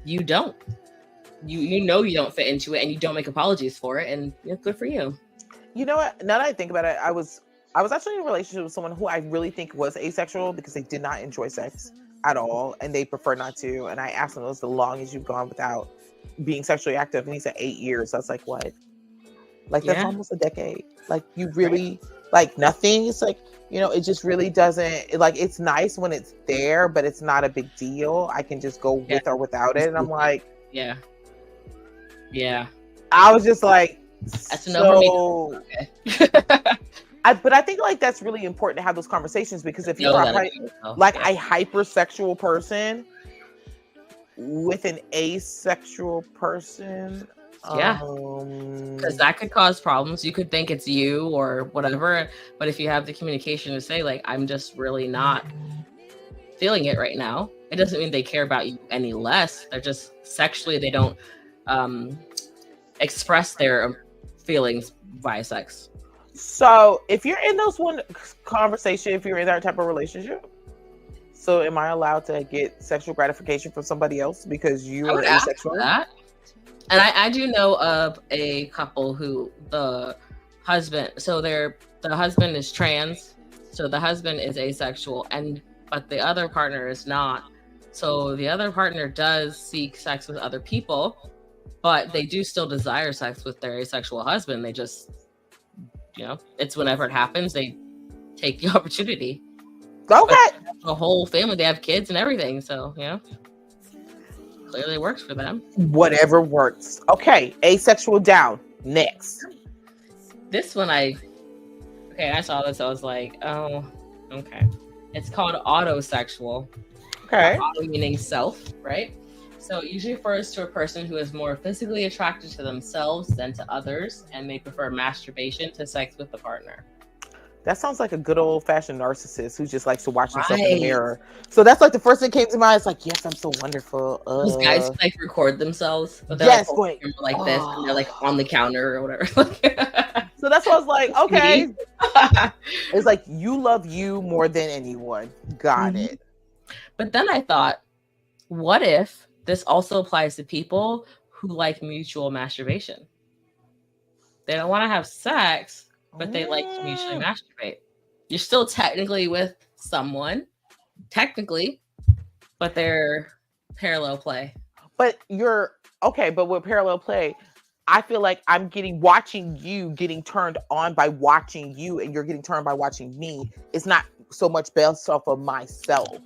you don't. You don't fit into it, and you don't make apologies for it, and good for you. You know what? Now that I think about it, I was actually in a relationship with someone who I really think was asexual because they did not enjoy sex at all, and they prefer not to. And I asked him, "What's the longest you've gone without being sexually active?" And he said 8 years. So I was like, "What? Like, that's almost a decade. Like, you really like nothing." It's like, it just really doesn't. Like, it's nice when it's there, but it's not a big deal. I can just go with or without it. And I'm like, yeah. I was just like, that's enough for me. Okay. But I think like that's really important to have those conversations, because if you're a hypersexual person with an asexual person, because that could cause problems. You could think it's you or whatever, but if you have the communication to say like, I'm just really not feeling it right now, it doesn't mean they care about you any less. They're just sexually, they don't express their feelings via sex. So if you're in those one conversation, if you're in that type of relationship, so am I allowed to get sexual gratification from somebody else because you are asexual? That. And I do know of a couple who the husband is trans, so the husband is asexual, but the other partner is not. So the other partner does seek sex with other people, but they do still desire sex with their asexual husband. They just, it's whenever it happens, they take the opportunity. Okay. The whole family, they have kids and everything, so clearly it works for them. Whatever works. Okay, asexual down. Next. This one I saw this, I was like, oh, okay. It's called autosexual. Okay. Auto meaning self, right? So it usually refers to a person who is more physically attracted to themselves than to others, and they prefer masturbation to sex with the partner. That sounds like a good old-fashioned narcissist who just likes to watch himself in the mirror. So that's like the first thing that came to mind. It's like, yes, I'm so wonderful. Those guys like record themselves, but they're yes, like this, and they're like on the counter or whatever. So that's why I was like, okay. It's like, you love you more than anyone. Got it. But then I thought, what if this also applies to people who like mutual masturbation? They don't want to have sex, but they like to mutually masturbate. You're still technically with someone, but they're parallel play. But but with parallel play, I feel like I'm watching you getting turned on by watching you, and you're getting turned by watching me. It's not so much based off of myself.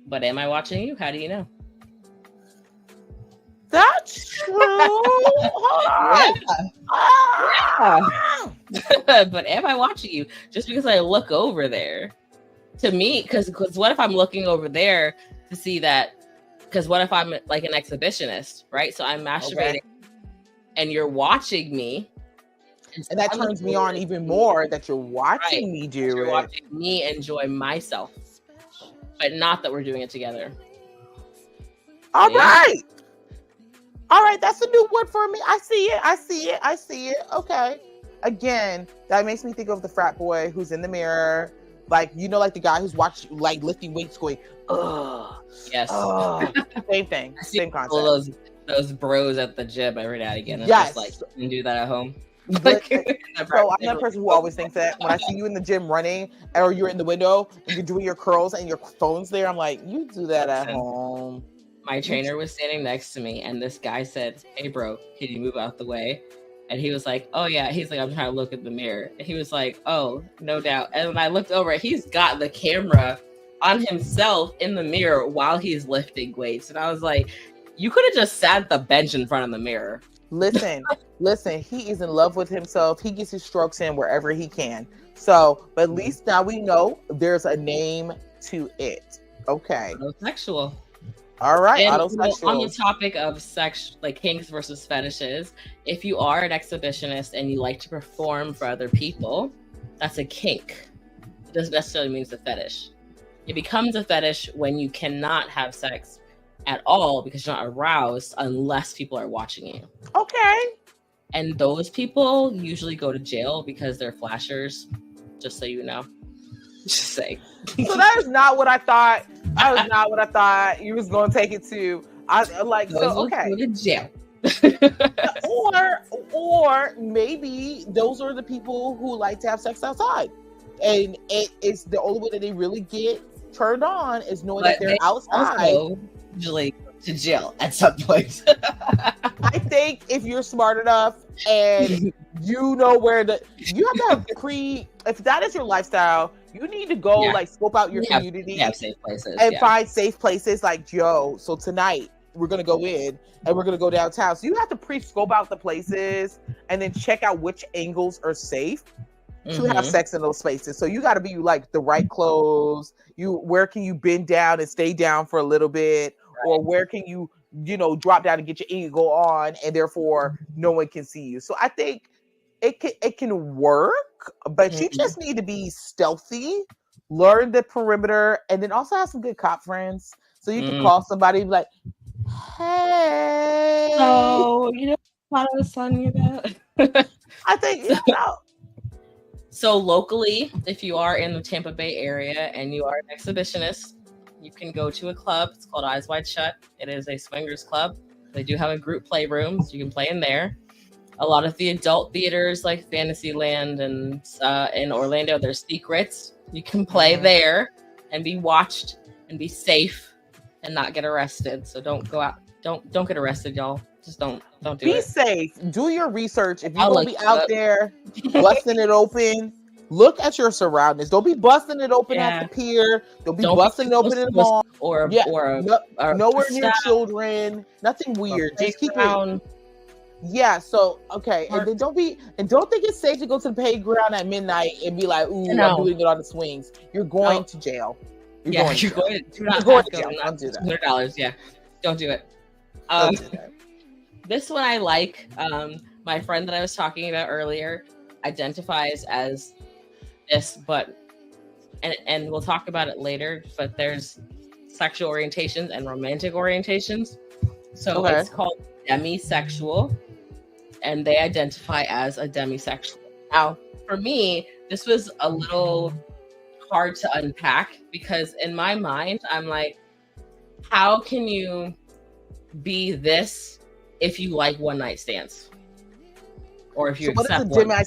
But am I watching you? How do you know? That's true. Hold on. But am I watching you? Just because I look over there, to me, because what if I'm looking over there to see that? Because what if I'm like an exhibitionist, right? So I'm masturbating, and you're watching me, and that turns me on even more that you're watching me do it. You're watching me enjoy myself, but not that we're doing it together. All right. That's a new one for me. I see it. Okay. Again, that makes me think of the frat boy who's in the mirror, like the guy who's watching, like lifting weights, going, ugh. Yes. Same thing. Same concept. Those bros at the gym every now and again. Yes. Just like, you can do that at home. So I'm that person who always thinks that when I see you in the gym running, or you're in the window and you're doing your curls and your phone's there, I'm like, you do that at home. My trainer was standing next to me, and this guy said, "Hey, bro, can you move out the way?" And he was like, "Oh yeah." He's like, "I'm trying to look at the mirror." And he was like, "Oh, no doubt." And when I looked over, he's got the camera on himself in the mirror while he's lifting weights, and I was like, "You could have just sat at the bench in front of the mirror." Listen, he is in love with himself. He gets his strokes in wherever he can. So, but at least now we know there's a name to it. Okay. Autosexual. All right. And, autosexual. On the topic of sex, like kinks versus fetishes, if you are an exhibitionist and you like to perform for other people, that's a kink. It doesn't necessarily mean it's a fetish. It becomes a fetish when you cannot have sex at all because you're not aroused unless people are watching you. Okay. And those people usually go to jail because they're flashers, just so you know. Just saying. So that is not what I thought. That was not what I thought you was going to take it to. Okay. Go to jail. or maybe those are the people who like to have sex outside. And it's the only way that they really get turned on is knowing that they're outside. Usually to jail at some point. I think if you're smart enough and you know where you have to have if that is your lifestyle, you need to go scope out your community safe places, and find safe places like, so tonight we're going to go in and we're going to go downtown. So you have to pre-scope out the places and then check out which angles are safe to have sex in those spaces. So you got to be like the right clothes. Where can you bend down and stay down for a little bit? Or where can you drop down and get your ego on, and therefore no one can see you. So I think it can work, but you just need to be stealthy, learn the perimeter, and then also have some good cop friends. So you can call somebody and be like, hey. So, What I was telling you about. I think, you know. So locally, if you are in the Tampa Bay area and you are an exhibitionist, you can go to a club. It's called Eyes Wide Shut. It is a swingers club. They do have a group playroom, so you can play in there. A lot of the adult theaters like Fantasyland and in Orlando, there's Secrets. You can play there and be watched and be safe and not get arrested. So don't go out. Don't get arrested, y'all. Just don't do it. Be safe. Do your research. If you're going to be out there busting it open, look at your surroundings. Don't be busting it open at the pier. Don't be busting it open in the mall. Or nowhere near children. Nothing weird. Just keep it. Yeah, so okay. And then don't think it's safe to go to the playground at midnight and be like, ooh, I'm doing it on the swings. You're going to jail. You're going to jail. Don't do that. $100, yeah. Don't do it. This one I like. My friend that I was talking about earlier identifies as this, but and we'll talk about it later, but there's sexual orientations and romantic orientations. So it's called demisexual, and they identify as a demisexual. Now, for me, this was a little hard to unpack because in my mind, I'm like, how can you be this if you like one night stands? Or if you accept one.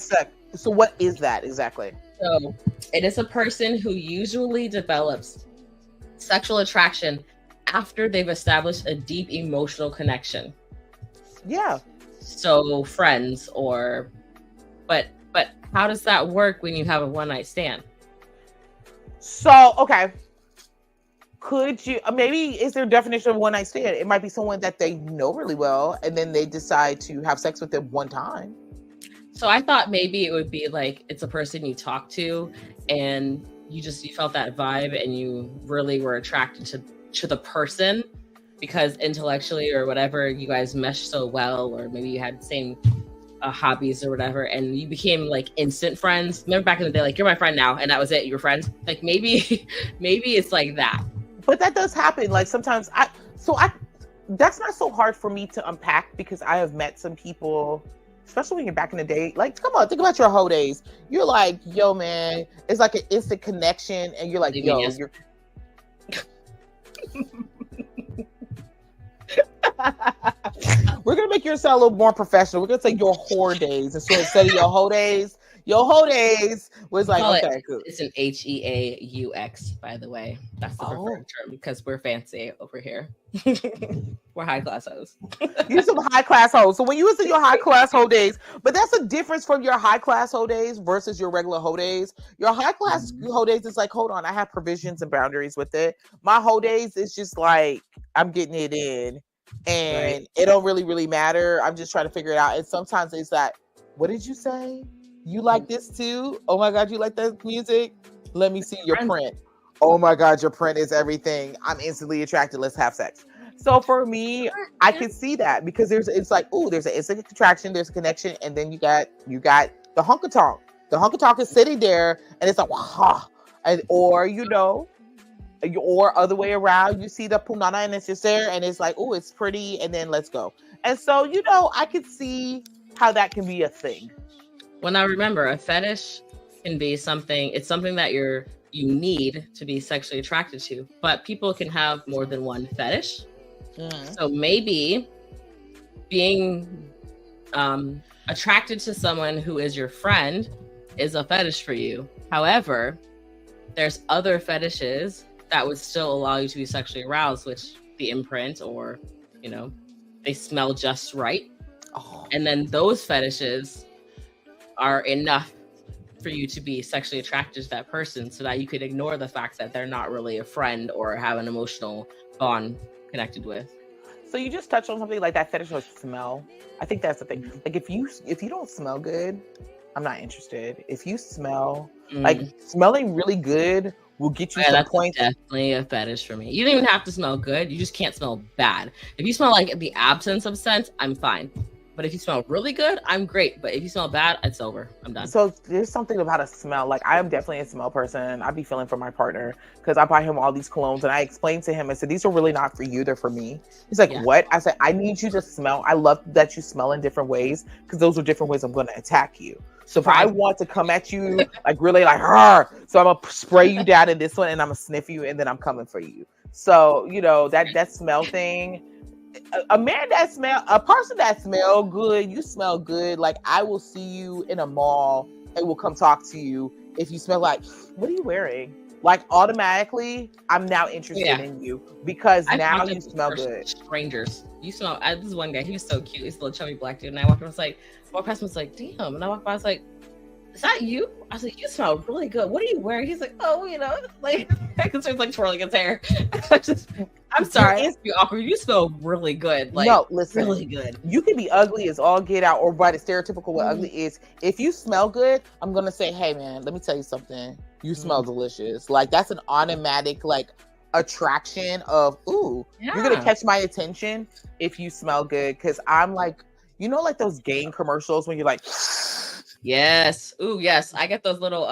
So what is that exactly? So it is a person who usually develops sexual attraction after they've established a deep emotional connection. Yeah. So friends but how does that work when you have a one night stand? So, okay. Could you, maybe is there a definition of one night stand? It might be someone that they know really well and then they decide to have sex with them one time. So I thought maybe it would be like, it's a person you talk to and you felt that vibe and you really were attracted to the person because intellectually or whatever, you guys meshed so well, or maybe you had the same hobbies or whatever, and you became like instant friends. Remember back in the day, like, you're my friend now, and that was it, you were friends. Like maybe it's like that. But that does happen. Like sometimes that's not so hard for me to unpack because I have met some people, especially when you're back in the day. Like, come on, think about your hoe days. You're like, yo, man, it's like an instant connection, and you're like, yo, you're. We're gonna make yours sound a little more professional. We're gonna say your whore days, and so instead of your hoe days was like, okay, cool. It's an HEAUX, by the way. That's the preferred term because we're fancy over here. We're high class hoes. You're some high class hoes. So when you was in your high class hoe days, but that's a difference from your high class hoe days versus your regular hoe days. Your high class hoe days is like, hold on, I have provisions and boundaries with it. My hoe days is just like, I'm getting it in. And it don't really matter. I'm just trying to figure it out. And sometimes it's like, what did you say? You like this too? Oh my God, you like that music? Let me see your print. Oh my God, your print is everything. I'm instantly attracted. Let's have sex. So for me, I can see that because it's like, ooh, there's an instant attraction, there's a connection, and then you got the hunkatonk. The hunkatonk is sitting there, and it's like, wow, or or other way around, you see the punana and it's just there and it's like, oh, it's pretty, and then let's go. And so, I could see how that can be a thing. Well, now remember, a fetish can be something that you need to be sexually attracted to, but people can have more than one fetish. So maybe being attracted to someone who is your friend is a fetish for you. However, there's other fetishes that would still allow you to be sexually aroused, which the imprint, or, they smell just right. And then those fetishes are enough for you to be sexually attracted to that person so that you could ignore the fact that they're not really a friend or have an emotional bond connected with. So you just touched on something like that fetish with smell. I think that's the thing. Like if you don't smell good, I'm not interested. If you smell, like smelling really good will get you some points. Definitely a fetish for me. You don't even have to smell good. You just can't smell bad. If you smell like the absence of scent, I'm fine. But if you smell really good, I'm great. But if you smell bad, it's over. I'm done. So there's something about a smell. Like, I am definitely a smell person. I be feeling for my partner because I buy him all these colognes, and I explained to him, I said, these are really not for you, they're for me. He's like, what? I said, I need you to smell. I love that you smell in different ways because those are different ways I'm going to attack you. So if I want to come at you, like really like, so I'm going to spray you down in this one, and I'm going to sniff you, and then I'm coming for you. So, you know, that smell thing. A person that smell good, you smell good. Like, I will see you in a mall and will come talk to you if you smell like, what are you wearing? Like, automatically, I'm now interested in you because now you smell good. Strangers, you smell. This is one guy. He was so cute. He's a little chubby black dude, and I walked past him, was like, damn. And I walked by, I was like, is that you? I was like, you smell really good. What are you wearing? He's like, oh, you know, like, because there's like twirling his hair. I'm sorry, it's awkward. You smell really good. Like, no, listen, really good. You can be ugly as all get out, or by the stereotypical what ugly is. If you smell good, I'm gonna say, hey man, let me tell you something. You smell delicious. Like, that's an automatic like attraction of, ooh, you're gonna catch my attention if you smell good. Because I'm like, you know, like those game commercials when you're like. Yes. Ooh, yes. I get those little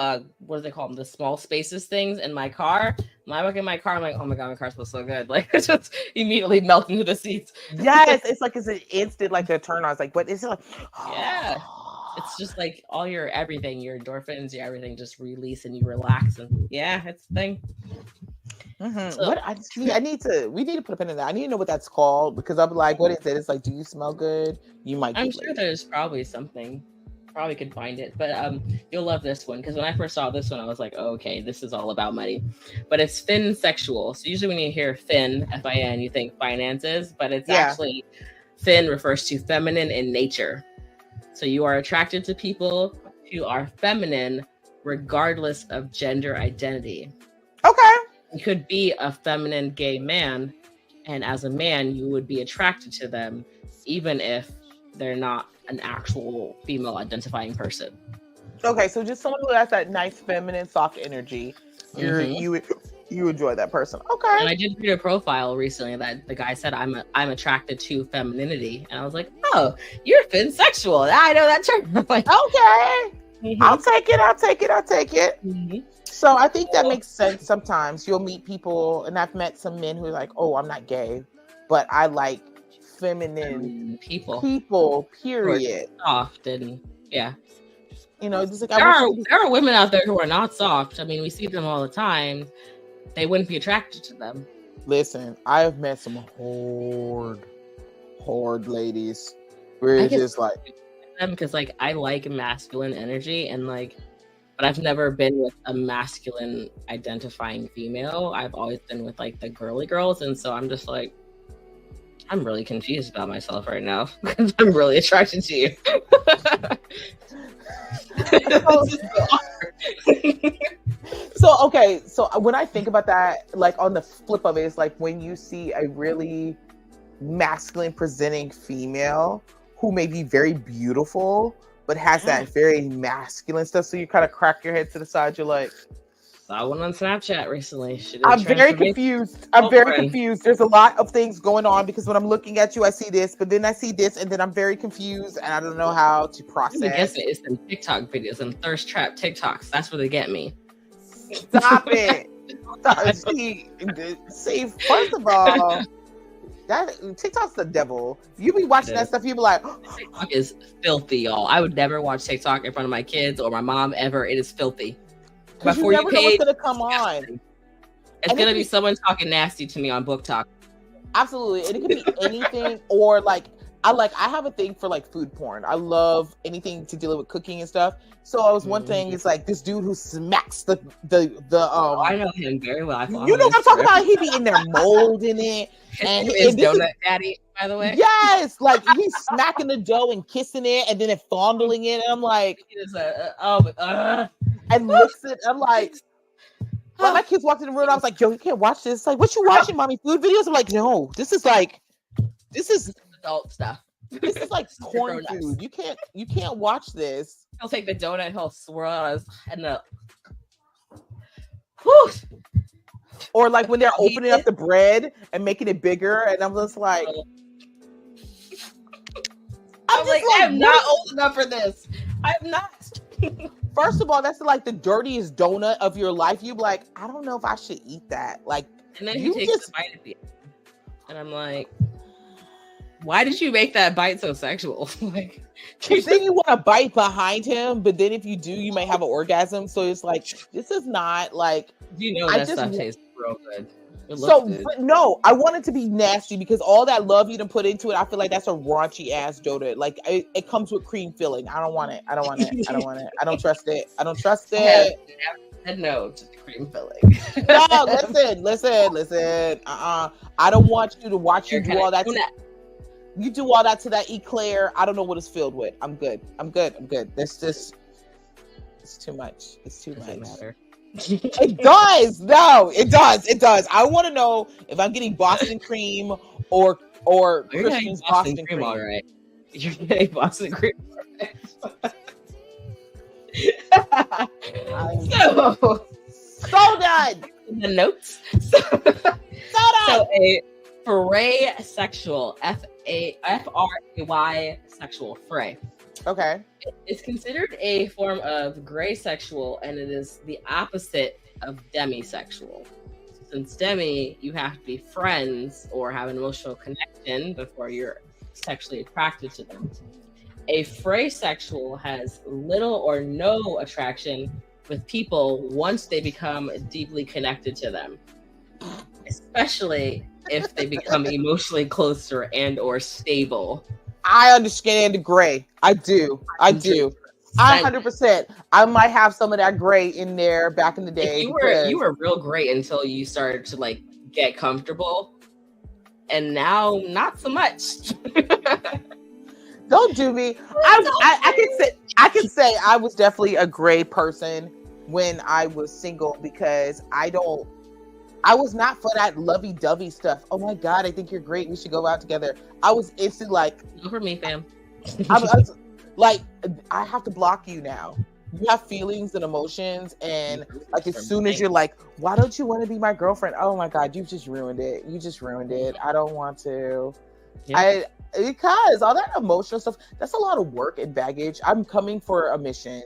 what do they call them? The small spaces things in my car. When I look in my car, I'm like, oh my god, my car smells so good. Like, it's just immediately melt into the seats. Yes, it's like it's an instant like the turn on. It's like, what is it like? Yeah. It's just like all your everything, your endorphins, your everything just release and you relax, and it's the thing. So, we need to put a pin in that. I need to know what that's called because I'm like, what is it? It's like, do you smell good? You might. I'm sure there's probably something. Probably could find it, but you'll love this one because when I first saw this one, I was like, oh, okay, this is all about money. But it's fin sexual. So usually when you hear fin, F-I-N, you think finances, but it's actually fin refers to feminine in nature. So you are attracted to people who are feminine regardless of gender identity. Okay. You could be a feminine gay man, and as a man, you would be attracted to them even if they're not an actual female identifying person. Okay, so just someone who has that nice feminine soft energy, you enjoy that person. Okay. And I did read a profile recently that the guy said I'm attracted to femininity, and I was like, oh, you're finsexual. I know that term. Like, okay, I'll take it. So I think that makes sense. Sometimes you'll meet people, and I've met some men who are like, oh, I'm not gay, but I like feminine people, period. Soft and you know, just like there are women out there who are not soft. I mean, we see them all the time. They wouldn't be attracted to them. Listen, I have met some horde ladies where it's just like them because like I like masculine energy and like, but I've never been with a masculine identifying female. I've always been with like the girly girls, and so I'm just like, I'm really confused about myself right now because I'm really attracted to you. So when I think about that, like on the flip of it, it's like when you see a really masculine presenting female who may be very beautiful, but has that very masculine stuff. So you kind of crack your head to the side. You're like, saw one on Snapchat recently. I'm very confused. There's a lot of things going on because when I'm looking at you, I see this, but then I see this, and then I'm very confused, and I don't know how to process. I guess it's some TikTok videos and thirst trap TikToks. That's where they get me. Stop it. See, first of all, that TikTok's the devil. You be watching that stuff, you be like, TikTok is filthy, y'all. I would never watch TikTok in front of my kids or my mom ever. It is filthy. Before you know what's gonna come on. It's gonna be someone talking nasty to me on Book Talk. Absolutely. And it could be anything or like I have a thing for like food porn. I love anything to deal with cooking and stuff. So I was one thing is like this dude who smacks the I know him very well. You know what I'm talking about? He be in there molding it. And his donut daddy, by the way. Yes, like he's smacking the dough and kissing it and then fondling it. And I'm like, and looks at, I'm like, when my kids walked in the room, I was like, yo, you can't watch this. Like, what you watching, mommy? Food videos? I'm like, no, this is adult stuff. This is like corn food. You can't watch this. He'll take the donut, he'll swirl out and or like when they're opening up the bread and making it bigger, and I'm just like, I'm I'm like, I am not old enough for this. I'm not. First of all, that's like the dirtiest donut of your life. You be like, I don't know if I should eat that. Like, and then he takes a bite at the end, and I'm like, why did you make that bite so sexual? Like, then you want to bite behind him, but then if you do, you may have an orgasm. So it's like, this is not like. You know that stuff tastes real good. So, but no, I want it to be nasty because all that love you done put into it, I feel like that's a raunchy ass donut. Like it comes with cream filling. I don't want it. I don't want it. I don't want it. I don't trust it. I don't trust it. No to the cream filling. No, listen. I don't want you to watch you do all that. You do all that to that eclair. I don't know what it's filled with. I'm good. This just, it's too much. It's too much. It does. No, it does. I want to know if I'm getting Boston cream or Christian's Boston cream. All right. You're getting Boston cream. So done. The notes. So a fray sexual, F-R-A-Y sexual, fray. Okay. It's considered a form of gray sexual, and it is the opposite of demisexual. Since demi, you have to be friends or have an emotional connection before you're sexually attracted to them. A fray sexual has little or no attraction with people once they become deeply connected to them, especially if they become emotionally closer and or stable. I understand the gray. I do. 100%. I might have some of that gray in there back in the day. You were real great until you started to like get comfortable, and now not so much. Don't do me. I can say I was definitely a gray person when I was single because I was not for that lovey-dovey stuff. Oh my God, I think you're great. We should go out together. I was instantly like, go for me, fam. I was like, I have to block you now. You have feelings and emotions, and like as soon as you're like, why don't you want to be my girlfriend? Oh my God, you just ruined it. I don't want to. Yeah. Because all that emotional stuff, that's a lot of work and baggage. I'm coming for a mission.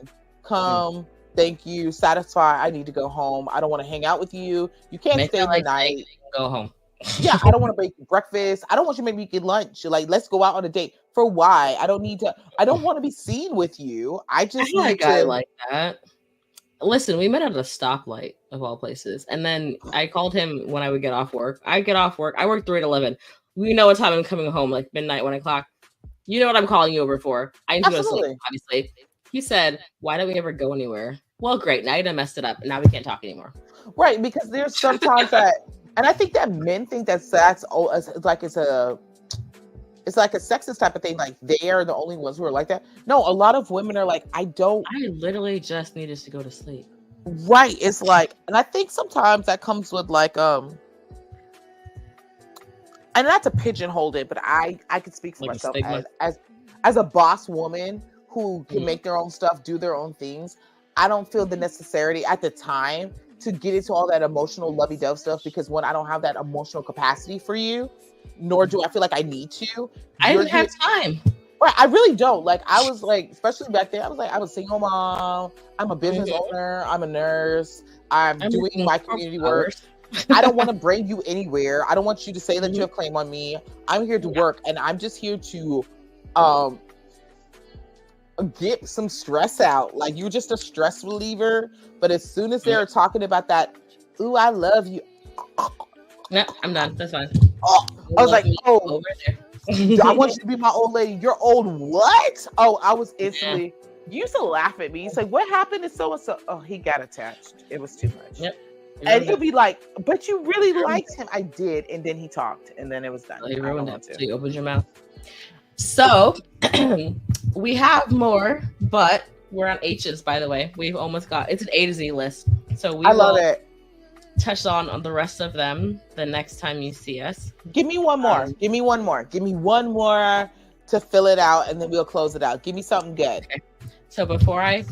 Thank you, satisfy. I need to go home. I don't want to hang out with you. You can't stay the night. Go home. Yeah, I don't want to make you breakfast. I don't want you to make me get lunch. Like, let's go out on a date. For why? I don't want to be seen with you. I just need a guy like that. Listen, we met at a stoplight of all places, and then I called him when I would get off work. I work 3 to 11. We know what time I'm coming home, like midnight, 1 o'clock. You know what I'm calling you over for. I need to go to sleep, obviously. He said, why don't we ever go anywhere? Well, great. Now you done messed it up. Now we can't talk anymore. Right, because there's sometimes that, and I think that men think that sex, it's like a sexist type of thing. Like they are the only ones who are like that. No, a lot of women are like, I literally just needed to go to sleep. Right. It's like, and I think sometimes that comes with like, and not to pigeonhole it, but I could speak for myself as a boss woman who can make their own stuff, do their own things. I don't feel the necessity at the time to get into all that emotional lovey-dovey stuff because one, I don't have that emotional capacity for you, nor do I feel like I need to. I didn't have time. Right, I really don't. Like I was like, especially back then, I was a single mom. I'm a business owner. I'm a nurse. I'm doing my community work. I don't want to bring you anywhere. I don't want you to say that you have claim on me. I'm here to work, and I'm just here to get some stress out. Like you're just a stress reliever. But as soon as they're talking about that, ooh, I love you. No, I'm done. That's fine. Oh, I was like, oh, over there. I want you to be my old lady. You're old what? Oh, I was instantly. You used to laugh at me. He's like, what happened to so and so? Oh, he got attached. It was too much. Yep. And he'll be like, but you really liked him. I did. And then he talked. And then it was done. So you ruined it. So you opened your mouth. So we have more, but we're on H's, by the way. We've almost got, it's an A to Z list. So I love it. Touch on the rest of them the next time you see us. Give me one more. Give me one more to fill it out, and then we'll close it out. Give me something good. Okay. So before I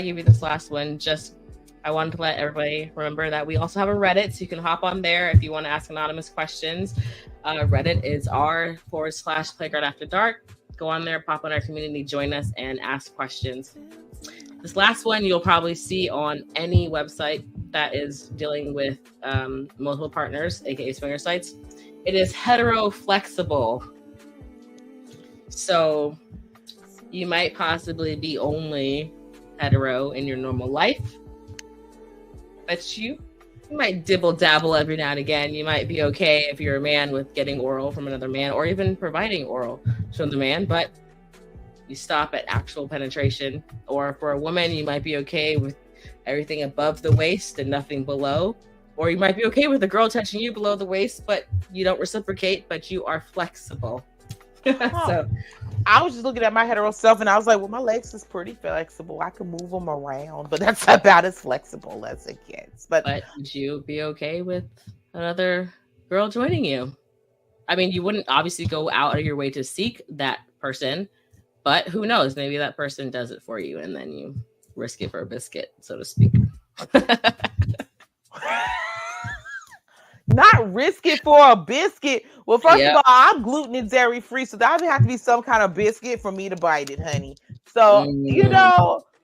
give you this last one, I wanted to let everybody remember that we also have a Reddit, so you can hop on there if you want to ask anonymous questions. Reddit is r/playground after dark. Go on there, pop on our community, join us, and ask questions. This last one you'll probably see on any website that is dealing with multiple partners, aka swinger sites. It is hetero flexible. So you might possibly be only hetero in your normal life, but you might dibble dabble every now and again. You might be okay if you're a man with getting oral from another man, or even providing oral from the man, but you stop at actual penetration. Or for a woman, you might be okay with everything above the waist and nothing below. Or you might be okay with a girl touching you below the waist, but you don't reciprocate, but you are flexible. So I was just looking at my hetero self and I was like, well, my legs is pretty flexible. I can move them around, but that's about as flexible as it gets. But would you be okay with another girl joining you? I mean, you wouldn't obviously go out of your way to seek that person, but who knows? Maybe that person does it for you and then you risk it for a biscuit, so to speak. Not risk it for a biscuit. Well, first of all, I'm gluten and dairy free, so that would have to be some kind of biscuit for me to bite it, honey. So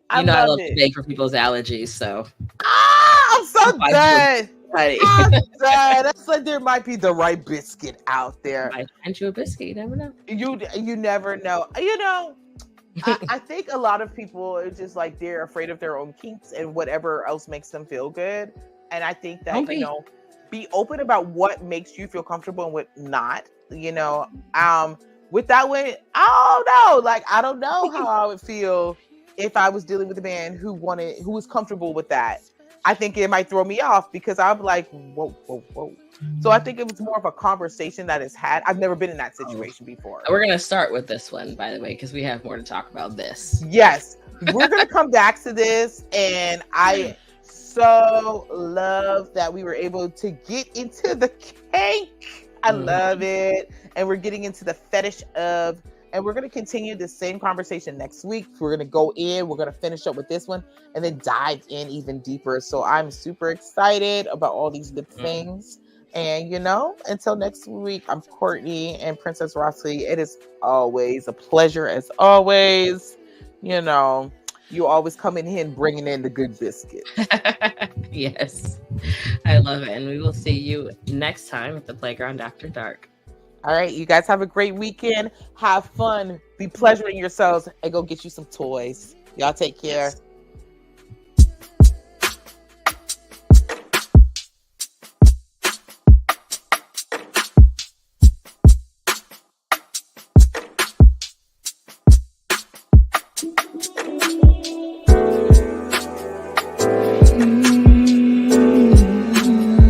I love to bake for people's allergies. So I'm so done. I'm done. That's like there might be the right biscuit out there. I sent you a biscuit. You never know. You never know. I think a lot of people are just like they're afraid of their own kinks and whatever else makes them feel good. And I think that be open about what makes you feel comfortable and what not. With that one, I don't know. Like I don't know how I would feel if I was dealing with a man who was comfortable with that. I think it might throw me off because I'm like, whoa. So I think it was more of a conversation that is had. I've never been in that situation before. We're going to start with this one, by the way, because we have more to talk about this. Yes. We're going to come back to this. And I so love that we were able to get into the kink. I love it. And we're getting into the fetish of, and we're going to continue the same conversation next week. We're going to go in, we're going to finish up with this one and then dive in even deeper. So I'm super excited about all these good things. And, until next week, I'm Courtney and Princess Rossi. It is always a pleasure as always. You always coming in bringing in the good biscuit. Yes, I love it. And we will see you next time at the Playground After Dark. All right, you guys have a great weekend. Have fun. Be pleasuring yourselves and go get you some toys. Y'all take care. Yes.